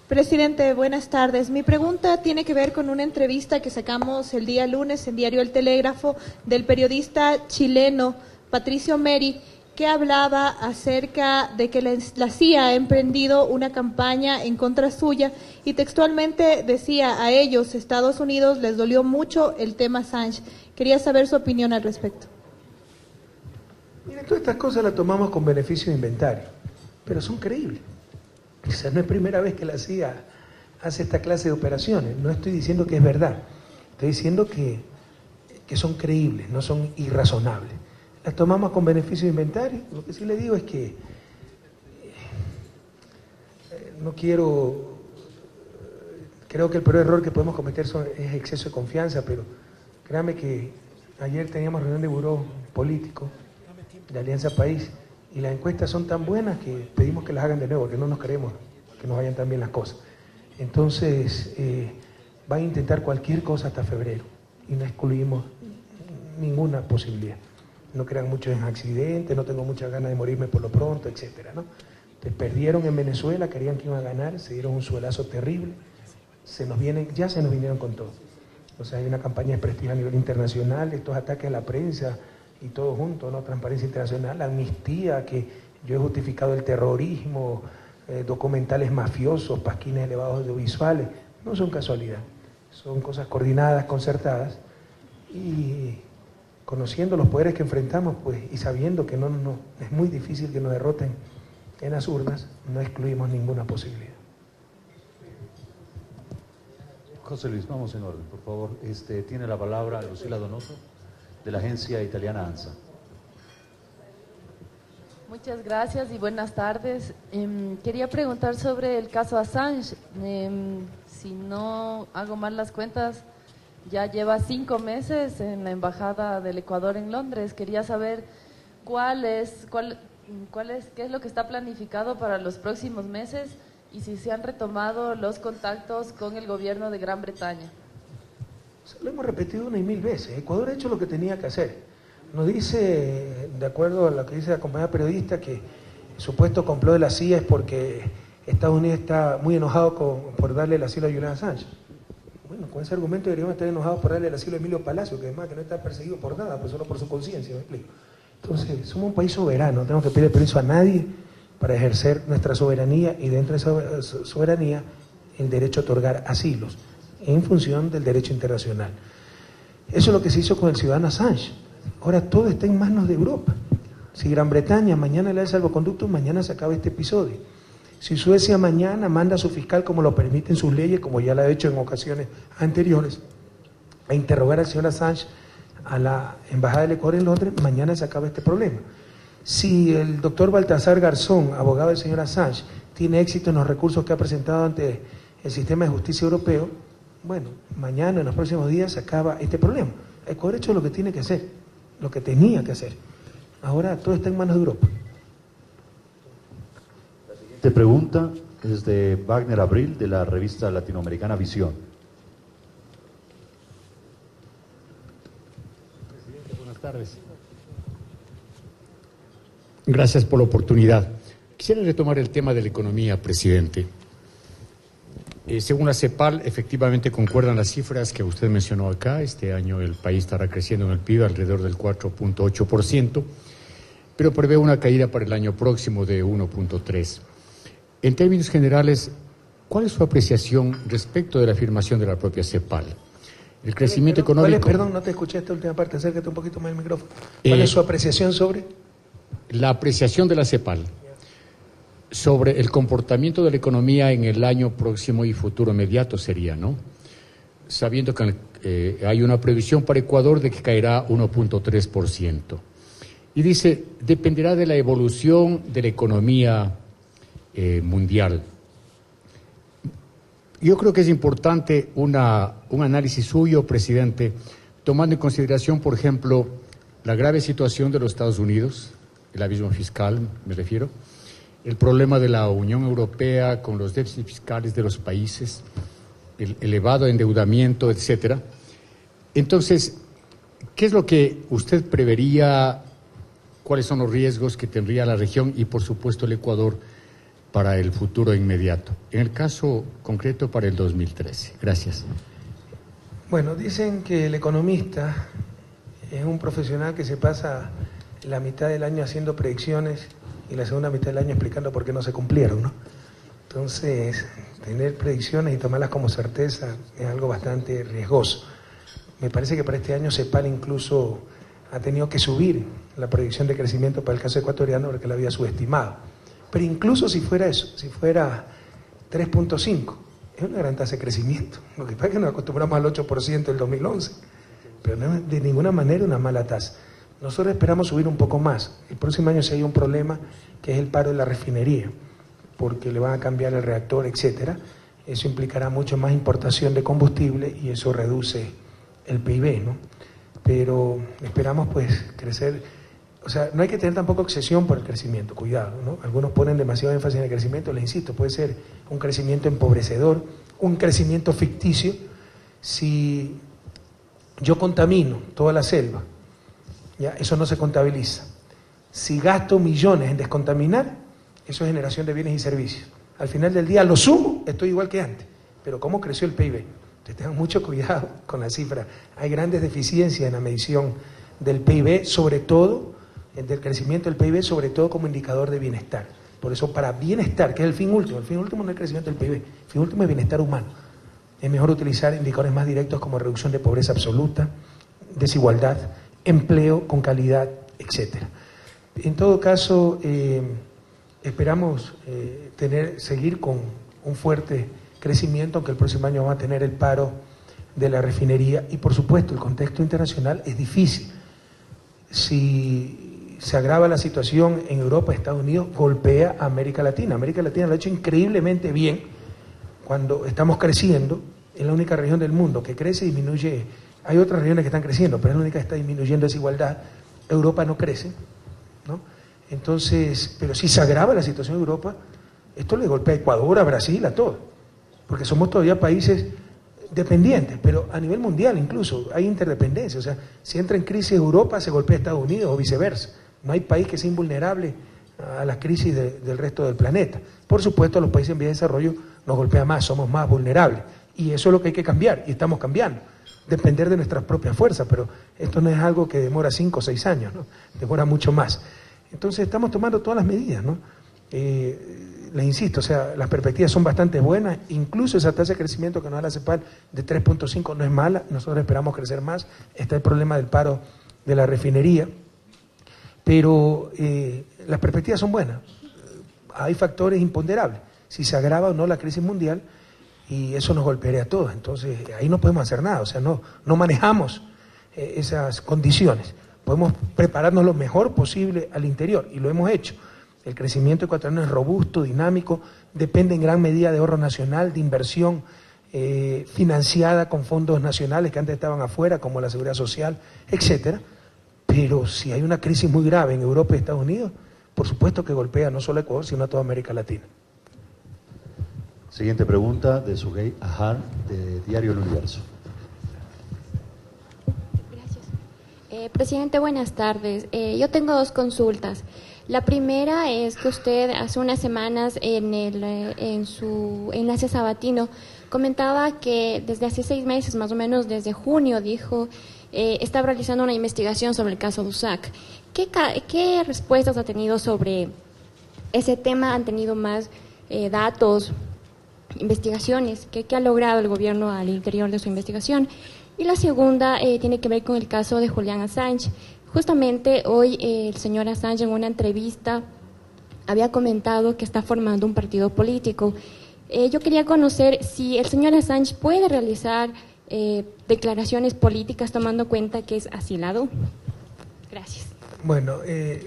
Speaker 19: Presidente, buenas tardes. Mi pregunta tiene que ver con una entrevista que sacamos el día lunes en Diario El Telégrafo del periodista chileno Patricio Meri, que hablaba acerca de que la CIA ha emprendido una campaña en contra suya y textualmente decía: a ellos, Estados Unidos, les dolió mucho el tema Assange. Quería saber su opinión al respecto.
Speaker 1: Mire, todas estas cosas las tomamos con beneficio de inventario, pero son creíbles. O sea, no es primera vez que la CIA hace esta clase de operaciones. No estoy diciendo que es verdad, estoy diciendo que son creíbles, no son irrazonables. Las tomamos con beneficio de inventario. Lo que sí le digo es que no quiero, creo que el peor error que podemos cometer es exceso de confianza, pero créame que ayer teníamos reunión de buró político de Alianza País y las encuestas son tan buenas que pedimos que las hagan de nuevo, que no nos creemos que nos vayan tan bien las cosas. Entonces van a intentar cualquier cosa hasta febrero y no excluimos ninguna posibilidad. No crean mucho en accidentes, no tengo muchas ganas de morirme por lo pronto, etcétera, ¿no? Entonces, perdieron en Venezuela, querían que iban a ganar, se dieron un suelazo terrible, ya se nos vinieron con todo. O sea, hay una campaña de prestigio a nivel internacional, estos ataques a la prensa y todo junto, ¿no? Transparencia Internacional, la amnistía, que yo he justificado el terrorismo, documentales mafiosos, pasquines elevados audiovisuales, no son casualidad. son cosas coordinadas, concertadas, y conociendo los poderes que enfrentamos, pues, y sabiendo que es muy difícil que nos derroten en las urnas, no excluimos ninguna posibilidad.
Speaker 2: José Luis, vamos en orden, por favor. Tiene la palabra Lucila Donoso, de la agencia italiana ANSA.
Speaker 20: Muchas gracias y buenas tardes. Quería preguntar sobre el caso Assange. Si no hago mal las cuentas, ya lleva 5 meses en la Embajada del Ecuador en Londres. Quería saber qué es lo que está planificado para los próximos meses y si se han retomado los contactos con el gobierno de Gran Bretaña.
Speaker 1: Lo hemos repetido 1 y 1000 veces. Ecuador ha hecho lo que tenía que hacer. Nos dice, de acuerdo a lo que dice la compañía periodista, que el supuesto complot de la CIA es porque Estados Unidos está muy enojado por darle el asilo a Julian Assange. Bueno, con ese argumento deberíamos estar enojados por darle el asilo a Emilio Palacio, que además que no está perseguido por nada, pues solo por su conciencia, ¿me explico? Entonces, somos un país soberano, no tenemos que pedir permiso a nadie para ejercer nuestra soberanía, y dentro de esa soberanía el derecho a otorgar asilos en función del derecho internacional. Eso es lo que se hizo con el ciudadano Assange. Ahora todo está en manos de Europa. Si Gran Bretaña mañana le da el salvoconducto, mañana se acaba este episodio. Si Suecia mañana manda a su fiscal, como lo permiten sus leyes, como ya lo ha hecho en ocasiones anteriores, a interrogar al señor Assange a la Embajada del Ecuador en Londres, mañana se acaba este problema. Si el doctor Baltasar Garzón, abogado del señor Assange, tiene éxito en los recursos que ha presentado ante el sistema de justicia europeo, bueno, mañana, en los próximos días, se acaba este problema. Ecuador ha hecho lo que tiene que hacer, lo que tenía que hacer. Ahora todo está en manos de Europa.
Speaker 2: La siguiente pregunta es de Wagner Abril, de la revista latinoamericana Visión.
Speaker 21: Presidente, buenas tardes. Gracias por la oportunidad. Quisiera retomar el tema de la economía, presidente. Según la CEPAL, efectivamente concuerdan las cifras que usted mencionó acá. Este año el país estará creciendo en el PIB alrededor del 4.8%, pero prevé una caída para el año próximo de 1.3%. En términos generales, ¿cuál es su apreciación respecto de la afirmación de la propia CEPAL? El crecimiento económico...
Speaker 1: Perdón, no te escuché esta última parte, acércate un poquito más al micrófono. ¿Cuál es su apreciación sobre...?
Speaker 21: La apreciación de la CEPAL sobre el comportamiento de la economía en el año próximo y futuro inmediato sería, ¿no? Sabiendo que hay una previsión para Ecuador de que caerá 1.3%. Y dice, dependerá de la evolución de la economía mundial. Yo creo que es importante un análisis suyo, presidente, tomando en consideración, por ejemplo, la grave situación de los Estados Unidos, el abismo fiscal, me refiero, el problema de la Unión Europea con los déficits fiscales de los países, el elevado endeudamiento, etcétera. Entonces, ¿qué es lo que usted prevería? ¿Cuáles son los riesgos que tendría la región y, por supuesto, el Ecuador para el futuro inmediato? En el caso concreto, para el 2013. Gracias.
Speaker 1: Bueno, dicen que el economista es un profesional que se pasa la mitad del año haciendo predicciones y la segunda mitad del año explicando por qué no se cumplieron, ¿no? Entonces, tener predicciones y tomarlas como certeza es algo bastante riesgoso. Me parece que para este año CEPAL incluso ha tenido que subir la predicción de crecimiento para el caso ecuatoriano porque la había subestimado. Pero incluso si fuera eso, si fuera 3.5, es una gran tasa de crecimiento. Lo que pasa es que nos acostumbramos al 8% del 2011, pero no es de ninguna manera una mala tasa. Nosotros esperamos subir un poco más. El próximo año sí hay un problema, que es el paro de la refinería, porque le van a cambiar el reactor, etcétera. Eso implicará mucho más importación de combustible y eso reduce el PIB, ¿no? Pero esperamos pues crecer. O sea, no hay que tener tampoco obsesión por el crecimiento, cuidado, ¿no? Algunos ponen demasiado énfasis en el crecimiento, les insisto, puede ser un crecimiento empobrecedor, un crecimiento ficticio. Si yo contamino toda la selva, ya, eso no se contabiliza. Si gasto millones en descontaminar, eso es generación de bienes y servicios. Al final del día, lo sumo, estoy igual que antes. Pero ¿cómo creció el PIB? Entonces tengan mucho cuidado con la cifra. Hay grandes deficiencias en la medición del PIB, sobre todo, del crecimiento del PIB, sobre todo como indicador de bienestar. Por eso, para bienestar, que es el fin último no es el crecimiento del PIB, el fin último es bienestar humano. es mejor utilizar indicadores más directos como reducción de pobreza absoluta, desigualdad, empleo con calidad, etc. En todo caso, esperamos seguir con un fuerte crecimiento, aunque el próximo año vamos a tener el paro de la refinería y, por supuesto, el contexto internacional es difícil. Si se agrava la situación en Europa, Estados Unidos, golpea a América Latina. América Latina lo ha hecho increíblemente bien cuando estamos creciendo. Es la única región del mundo que crece y disminuye. Hay otras regiones que están creciendo, pero es la única que está disminuyendo desigualdad. Europa no crece, ¿no? Entonces, pero si se agrava la situación en Europa, esto le golpea a Ecuador, a Brasil, a todo, porque somos todavía países dependientes, pero a nivel mundial incluso hay interdependencia. O sea, si entra en crisis Europa, se golpea a Estados Unidos o viceversa. No hay país que sea invulnerable a las crisis del resto del planeta. Por supuesto, los países en vías de desarrollo nos golpea más, somos más vulnerables. Y eso es lo que hay que cambiar, y estamos cambiando. Depender de nuestras propias fuerzas, pero esto no es algo que demora 5 o 6 años, ¿no? Demora mucho más. Entonces estamos tomando todas las medidas, ¿no? Les insisto, o sea, las perspectivas son bastante buenas, incluso esa tasa de crecimiento que nos da la CEPAL de 3.5 no es mala, nosotros esperamos crecer más. Está el problema del paro de la refinería, pero las perspectivas son buenas. Hay factores imponderables, si se agrava o no la crisis mundial, y eso nos golpearía a todos. Entonces ahí no podemos hacer nada, o sea, no manejamos esas condiciones. Podemos prepararnos lo mejor posible al interior, y lo hemos hecho. El crecimiento ecuatoriano es robusto, dinámico, depende en gran medida de ahorro nacional, de inversión financiada con fondos nacionales que antes estaban afuera, como la Seguridad Social, etcétera. Pero si hay una crisis muy grave en Europa y Estados Unidos, por supuesto que golpea no solo a Ecuador, sino a toda América Latina.
Speaker 2: Siguiente pregunta de Sugey Ajar, de Diario El Universo.
Speaker 3: Gracias. Presidente, buenas tardes. Yo tengo 2 consultas. La primera es que usted hace unas semanas en su enlace sabatino comentaba que desde hace 6 meses, más o menos desde junio, dijo, estaba realizando una investigación sobre el caso Dusac. ¿Qué respuestas ha tenido sobre ese tema? ¿Han tenido más datos, investigaciones? ¿Qué ha logrado el gobierno al interior de su investigación? Y la segunda tiene que ver con el caso de Julian Assange. Justamente hoy el señor Assange en una entrevista había comentado que está formando un partido político. Yo quería conocer si el señor Assange puede realizar declaraciones políticas tomando en cuenta que es asilado. Gracias.
Speaker 1: Bueno,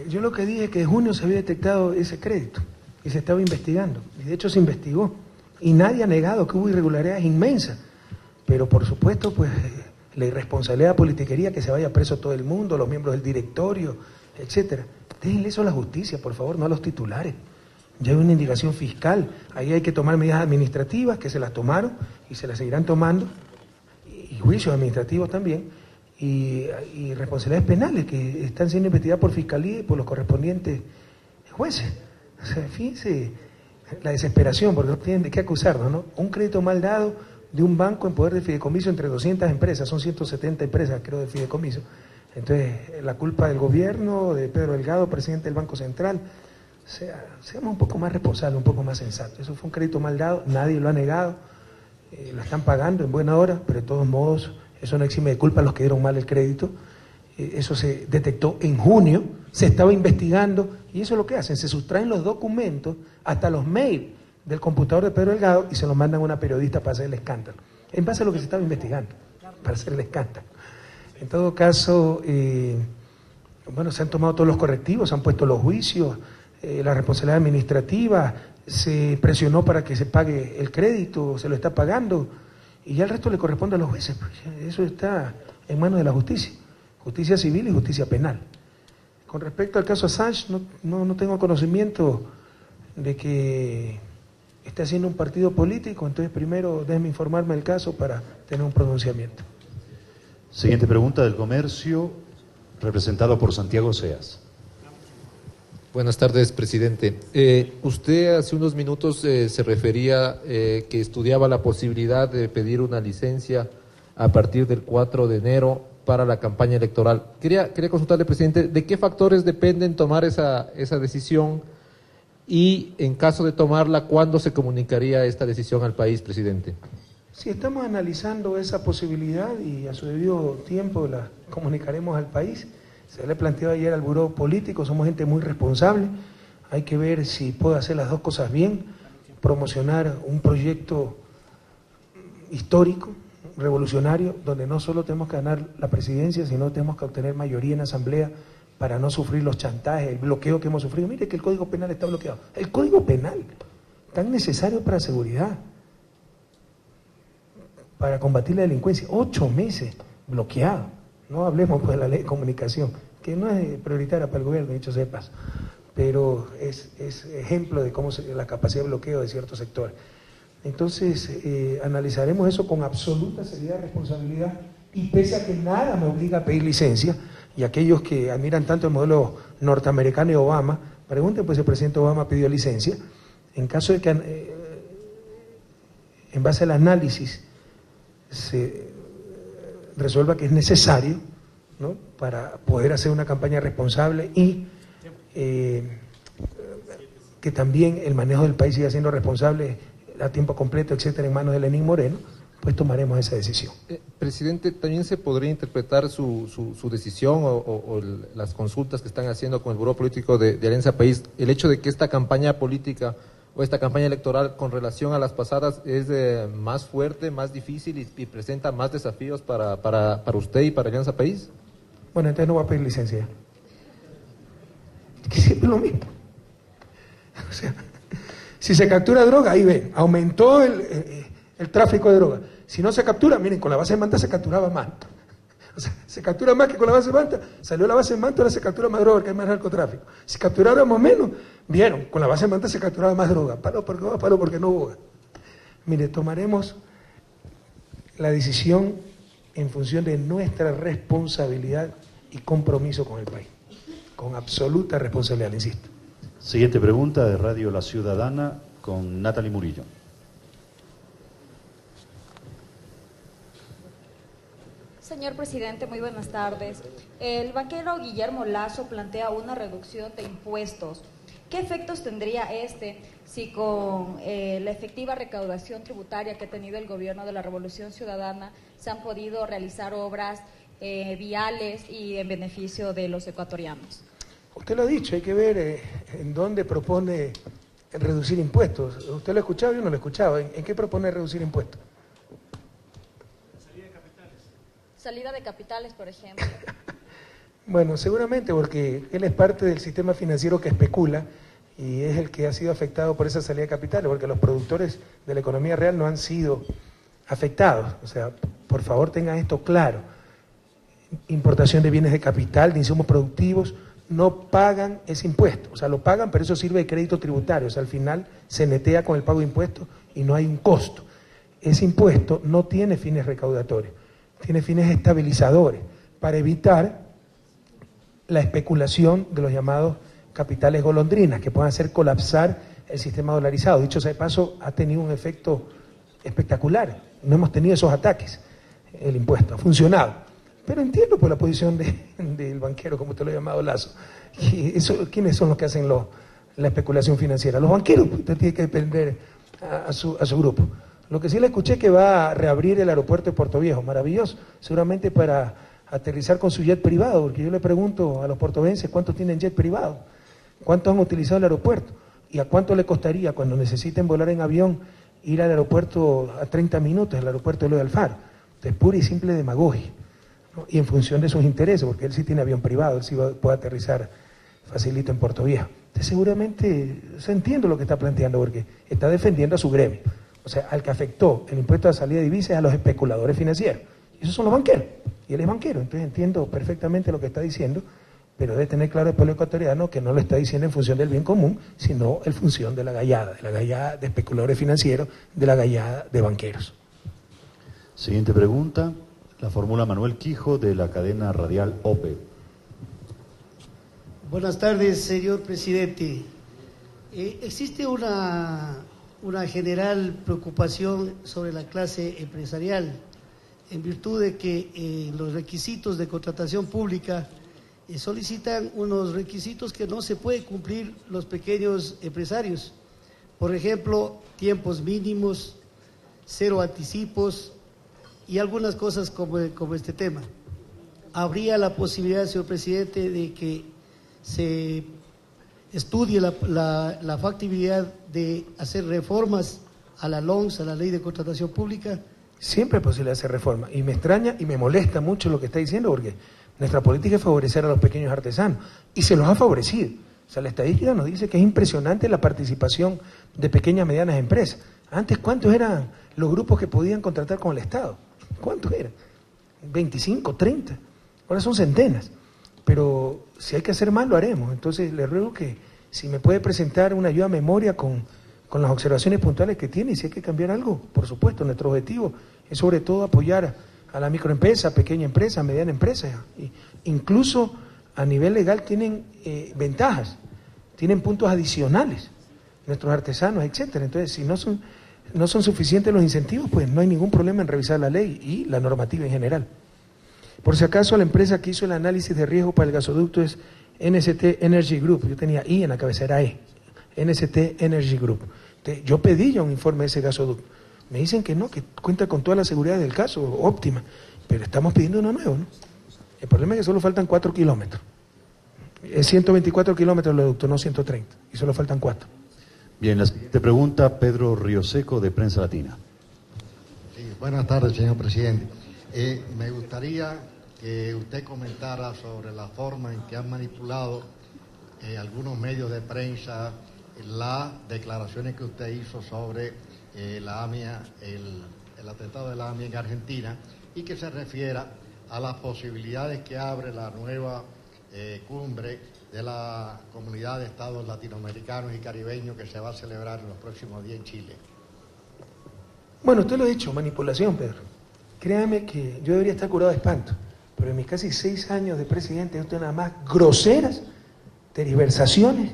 Speaker 1: yo lo que dije es que en junio se había detectado ese crédito y se estaba investigando. Y de hecho se investigó. Y nadie ha negado que hubo irregularidades inmensas. Pero por supuesto, pues la irresponsabilidad, la politiquería, que se vaya preso todo el mundo, los miembros del directorio, etcétera. Déjenle eso a la justicia, por favor, no a los titulares. Ya hay una indicación fiscal, ahí hay que tomar medidas administrativas, que se las tomaron y se las seguirán tomando, y juicios administrativos también, y responsabilidades penales que están siendo investigadas por fiscalía y por los correspondientes jueces. O sea, fíjense la desesperación, porque no tienen de qué acusarnos, ¿no? Un crédito mal dado de un banco en poder de fideicomiso entre 200 empresas, son 170 empresas, creo, de fideicomiso. Entonces, la culpa del gobierno, de Pedro Delgado, presidente del Banco Central. O sea, seamos un poco más responsables, un poco más sensatos. Eso fue un crédito mal dado, nadie lo ha negado, lo están pagando en buena hora, pero de todos modos, eso no exime de culpa a los que dieron mal el crédito. Eso se detectó en junio, se estaba investigando, y eso es lo que hacen, se sustraen los documentos, hasta los mails del computador de Pedro Delgado, y se los mandan a una periodista para hacer el escándalo, en base a lo que se estaba investigando, para hacer el escándalo. En todo caso, bueno, se han tomado todos los correctivos, se han puesto los juicios, la responsabilidad administrativa, se presionó para que se pague el crédito, se lo está pagando, y ya el resto le corresponde a los jueces, porque eso está en manos de la justicia, justicia civil y justicia penal. Con respecto al caso Assange, no tengo conocimiento de que esté haciendo un partido político, entonces primero déjeme informarme del caso para tener un pronunciamiento.
Speaker 2: Siguiente pregunta del Comercio, representado por Santiago Seas.
Speaker 22: Buenas tardes, presidente. Usted hace unos minutos se refería que estudiaba la posibilidad de pedir una licencia a partir del 4 de enero para la campaña electoral. Quería consultarle, presidente, ¿de qué factores dependen tomar esa decisión? Y en caso de tomarla, ¿cuándo se comunicaría esta decisión al país, presidente?
Speaker 1: Sí, estamos analizando esa posibilidad y a su debido tiempo la comunicaremos al país. Se le planteó ayer al Buró Político, somos gente muy responsable, hay que ver si puedo hacer las dos cosas bien, promocionar un proyecto histórico, revolucionario, donde no solo tenemos que ganar la presidencia, sino tenemos que obtener mayoría en la Asamblea para no sufrir los chantajes, el bloqueo que hemos sufrido. Mire que el Código Penal está bloqueado. El Código Penal, tan necesario para seguridad, para combatir la delincuencia, 8 meses bloqueado. No hablemos pues de la ley de comunicación, que no es prioritaria para el gobierno, dicho sea de paso, pero es ejemplo de cómo la capacidad de bloqueo de ciertos sectores. Entonces, analizaremos eso con absoluta seriedad y responsabilidad, y pese a que nada me obliga a pedir licencia, y aquellos que admiran tanto el modelo norteamericano y Obama, pregunten pues si el presidente Obama pidió licencia, en caso de que en base al análisis se resuelva que es necesario, ¿no?, para poder hacer una campaña responsable y que también el manejo del país siga siendo responsable a tiempo completo, etcétera, en manos de Lenín Moreno, pues tomaremos esa decisión.
Speaker 22: Presidente, ¿también se podría interpretar su decisión o las consultas que están haciendo con el Buró Político de Alianza País, el hecho de que esta campaña política o esta campaña electoral con relación a las pasadas es más fuerte, más difícil y presenta más desafíos para usted y para Alianza País?
Speaker 1: Bueno, entonces no va a pedir licencia. Que siempre lo mismo. O sea, si se captura droga, ahí ven, aumentó el tráfico de droga. Si no se captura, miren, con la base de Manta se capturaba más. O sea, se captura más que con la base de Manta. Salió la base de Manta, ahora se captura más droga, porque hay más narcotráfico. Si capturáramos menos, vieron, con la base de Manta se capturaba más droga. Palo porque no hubo. Mire, tomaremos la decisión en función de nuestra responsabilidad y compromiso con el país. Con absoluta responsabilidad, le insisto.
Speaker 2: Siguiente pregunta de Radio La Ciudadana con Natalie Murillo.
Speaker 4: Señor presidente, muy buenas tardes. El banquero Guillermo Lasso plantea una reducción de impuestos. ¿Qué efectos tendría si con la efectiva recaudación tributaria que ha tenido el gobierno de la Revolución Ciudadana se han podido realizar obras viales y en beneficio de los ecuatorianos?
Speaker 1: Usted lo ha dicho, hay que ver en dónde propone reducir impuestos. ¿Usted lo ha escuchado? Yo no lo he escuchado. ¿En qué propone reducir impuestos?
Speaker 4: Salida de capitales, por ejemplo.
Speaker 1: Bueno, seguramente porque él es parte del sistema financiero que especula y es el que ha sido afectado por esa salida de capitales, porque los productores de la economía real no han sido afectados. O sea, por favor tengan esto claro. Importación de bienes de capital, de insumos productivos, no pagan ese impuesto. O sea, lo pagan, pero eso sirve de crédito tributario. O sea, al final se netea con el pago de impuestos y no hay un costo. Ese impuesto no tiene fines recaudatorios, tiene fines estabilizadores para evitar la especulación de los llamados capitales golondrinas que puedan hacer colapsar el sistema dolarizado. Dicho sea de paso, ha tenido un efecto espectacular. No hemos tenido esos ataques. El impuesto ha funcionado. Pero entiendo por la posición del banquero, como usted lo ha llamado, Lasso. ¿Quiénes son los que hacen la especulación financiera? Los banqueros. Usted tiene que depender a su grupo. Lo que sí le escuché que va a reabrir el aeropuerto de Puerto Viejo, maravilloso, seguramente para aterrizar con su jet privado, porque yo le pregunto a los portovenses cuántos tienen jet privado, cuántos han utilizado el aeropuerto y a cuánto le costaría cuando necesiten volar en avión ir al aeropuerto a 30 minutos, el aeropuerto de Eloy Alfaro. Entonces, pura y simple demagogia, ¿no? Y en función de sus intereses, porque él sí tiene avión privado, él sí puede aterrizar facilito en Puerto Viejo. Entonces, seguramente se entiende lo que está planteando, porque está defendiendo a su gremio. O sea, al que afectó el impuesto de salida de divisas es a los especuladores financieros. Y esos son los banqueros. Y él es banquero. Entonces entiendo perfectamente lo que está diciendo, pero debe tener claro el pueblo ecuatoriano que no lo está diciendo en función del bien común, sino en función de la gallada de especuladores financieros, de la gallada de banqueros.
Speaker 2: Siguiente pregunta, la formula Manuel Quijo de la cadena radial OPE.
Speaker 5: Buenas tardes, señor presidente. Existe una general preocupación sobre la clase empresarial, en virtud de que los requisitos de contratación pública solicitan unos requisitos que no se pueden cumplir los pequeños empresarios. Por ejemplo, tiempos mínimos, 0 anticipos y algunas cosas como este tema. ¿Habría la posibilidad, señor presidente, de que se estudie la factibilidad de hacer reformas a la LONS, a la Ley de Contratación Pública?
Speaker 1: Siempre es posible hacer reformas, y me extraña y me molesta mucho lo que está diciendo, porque nuestra política es favorecer a los pequeños artesanos, y se los ha favorecido. O sea, la estadística nos dice que es impresionante la participación de pequeñas y medianas empresas. Antes, ¿cuántos eran los grupos que podían contratar con el Estado? ¿Cuántos eran? 25, 30. Ahora son centenas. Pero si hay que hacer más, lo haremos. Entonces, le ruego que si me puede presentar una ayuda a memoria con las observaciones puntuales que tiene, y si hay que cambiar algo, por supuesto, nuestro objetivo es sobre todo apoyar a la microempresa, pequeña empresa, mediana empresa. Incluso a nivel legal tienen ventajas, tienen puntos adicionales, nuestros artesanos, etcétera. Entonces, si no son suficientes los incentivos, pues no hay ningún problema en revisar la ley y la normativa en general. Por si acaso, la empresa que hizo el análisis de riesgo para el gasoducto es NST Energy Group. Yo tenía I en la cabecera E. NST Energy Group. Entonces, yo pedí ya un informe de ese gasoducto. Me dicen que no, que cuenta con toda la seguridad del caso, óptima, pero estamos pidiendo uno nuevo, ¿no? El problema es que solo faltan 4 kilómetros. Es 124 kilómetros el oleoducto, no 130, y solo faltan 4.
Speaker 2: Bien, la siguiente pregunta, Pedro Rioseco, de Prensa Latina.
Speaker 6: Sí, buenas tardes, señor presidente. Me gustaría que usted comentara sobre la forma en que han manipulado algunos medios de prensa las declaraciones que usted hizo sobre la AMIA, el atentado de la AMIA en Argentina, y que se refiera a las posibilidades que abre la nueva cumbre de la Comunidad de Estados Latinoamericanos y Caribeños que se va a celebrar en los próximos días en Chile.
Speaker 1: Bueno, usted lo ha dicho, manipulación, Pedro. Créame que yo debería estar curado de espanto, pero en mis casi 6 años de presidente yo tengo nada más groseras tergiversaciones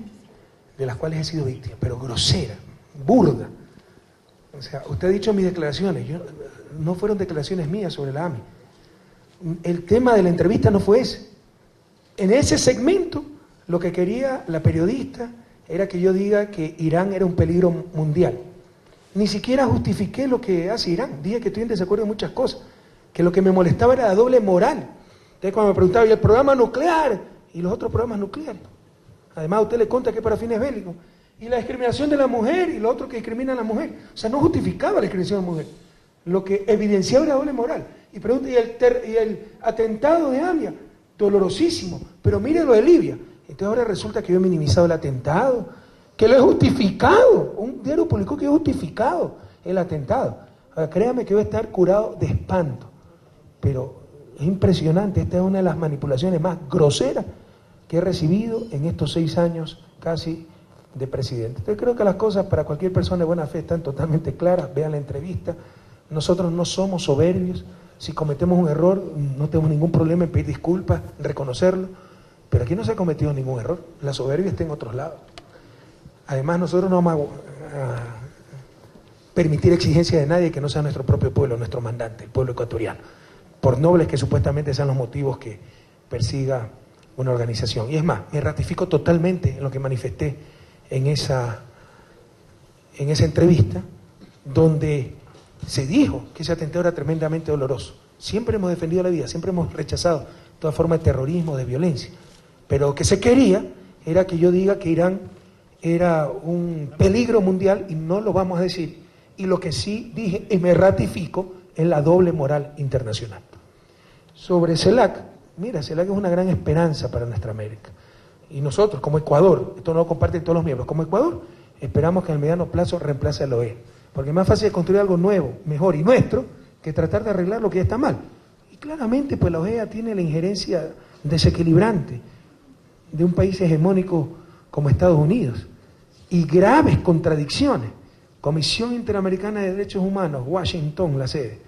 Speaker 1: de las cuales he sido víctima, pero grosera, burda. O sea, usted ha dicho mis declaraciones, no fueron declaraciones mías sobre la AMI. El tema de la entrevista no fue ese. En ese segmento, lo que quería la periodista era que yo diga que Irán era un peligro mundial. Ni siquiera justifiqué lo que hace Irán. Dije que estoy en desacuerdo en muchas cosas, que lo que me molestaba era la doble moral. Entonces, cuando me preguntaba, ¿y el programa nuclear? Y los otros programas nucleares. Además, usted le conta que es para fines bélicos. Y la discriminación de la mujer, y lo otro que discrimina a la mujer. O sea, no justificaba la discriminación de la mujer. Lo que evidenciaba era doble moral. Y pregunta, ¿y el atentado de AMIA? Dolorosísimo. Pero mire lo de Libia. Entonces ahora resulta que yo he minimizado el atentado, que lo he justificado. Un diario publicó que yo he justificado el atentado. Ahora, créame que voy a estar curado de espanto. Pero es impresionante. Esta es una de las manipulaciones más groseras que he recibido en estos 6 años casi de presidente. Entonces creo que las cosas para cualquier persona de buena fe están totalmente claras. Vean la entrevista. Nosotros no somos soberbios. Si cometemos un error, no tenemos ningún problema en pedir disculpas, en reconocerlo. Pero aquí no se ha cometido ningún error. La soberbia está en otros lados. Además, nosotros no vamos a permitir exigencias de nadie que no sea nuestro propio pueblo, nuestro mandante, el pueblo ecuatoriano, por nobles que supuestamente sean los motivos que persiga una organización. Y es más, me ratifico totalmente en lo que manifesté en esa entrevista, donde se dijo que ese atentado era tremendamente doloroso. Siempre hemos defendido la vida, siempre hemos rechazado toda forma de terrorismo, de violencia. Pero lo que se quería era que yo diga que Irán era un peligro mundial, y no lo vamos a decir. Y lo que sí dije, y me ratifico, es la doble moral internacional. Sobre CELAC, mira, CELAC es una gran esperanza para nuestra América. Y nosotros, como Ecuador, esto no lo comparten todos los miembros, como Ecuador, esperamos que en el mediano plazo reemplace al OE. Porque es más fácil construir algo nuevo, mejor y nuestro, que tratar de arreglar lo que ya está mal. Y claramente, pues la OEA tiene la injerencia desequilibrante de un país hegemónico como Estados Unidos, y graves contradicciones. Comisión Interamericana de Derechos Humanos, Washington, la sede.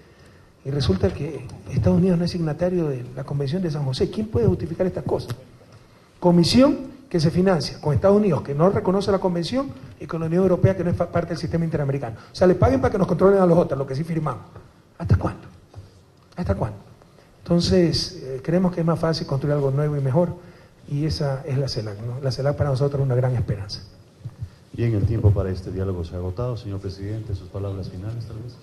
Speaker 1: Y resulta que Estados Unidos no es signatario de la Convención de San José. ¿Quién puede justificar estas cosas? Comisión que se financia con Estados Unidos, que no reconoce la Convención, y con la Unión Europea, que no es parte del sistema interamericano. O sea, le paguen para que nos controlen a los otros, lo que sí firmamos. ¿Hasta cuándo? ¿Hasta cuándo? Entonces, creemos que es más fácil construir algo nuevo y mejor, y esa es la CELAC, ¿no? La CELAC para nosotros es una gran esperanza.
Speaker 2: Bien, el tiempo para este diálogo se ha agotado. Señor presidente, sus palabras finales, tal vez.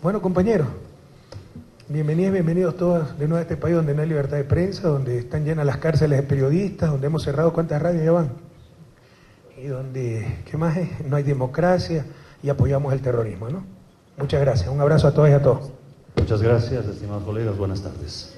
Speaker 1: Bueno, compañeros, bienvenidos todos de nuevo a este país donde no hay libertad de prensa, donde están llenas las cárceles de periodistas, donde hemos cerrado cuántas radios ya van, y donde, ¿qué más es? No hay democracia y apoyamos el terrorismo, ¿no? Muchas gracias. Un abrazo a todas y a todos.
Speaker 2: Muchas gracias, estimados colegas. Buenas tardes.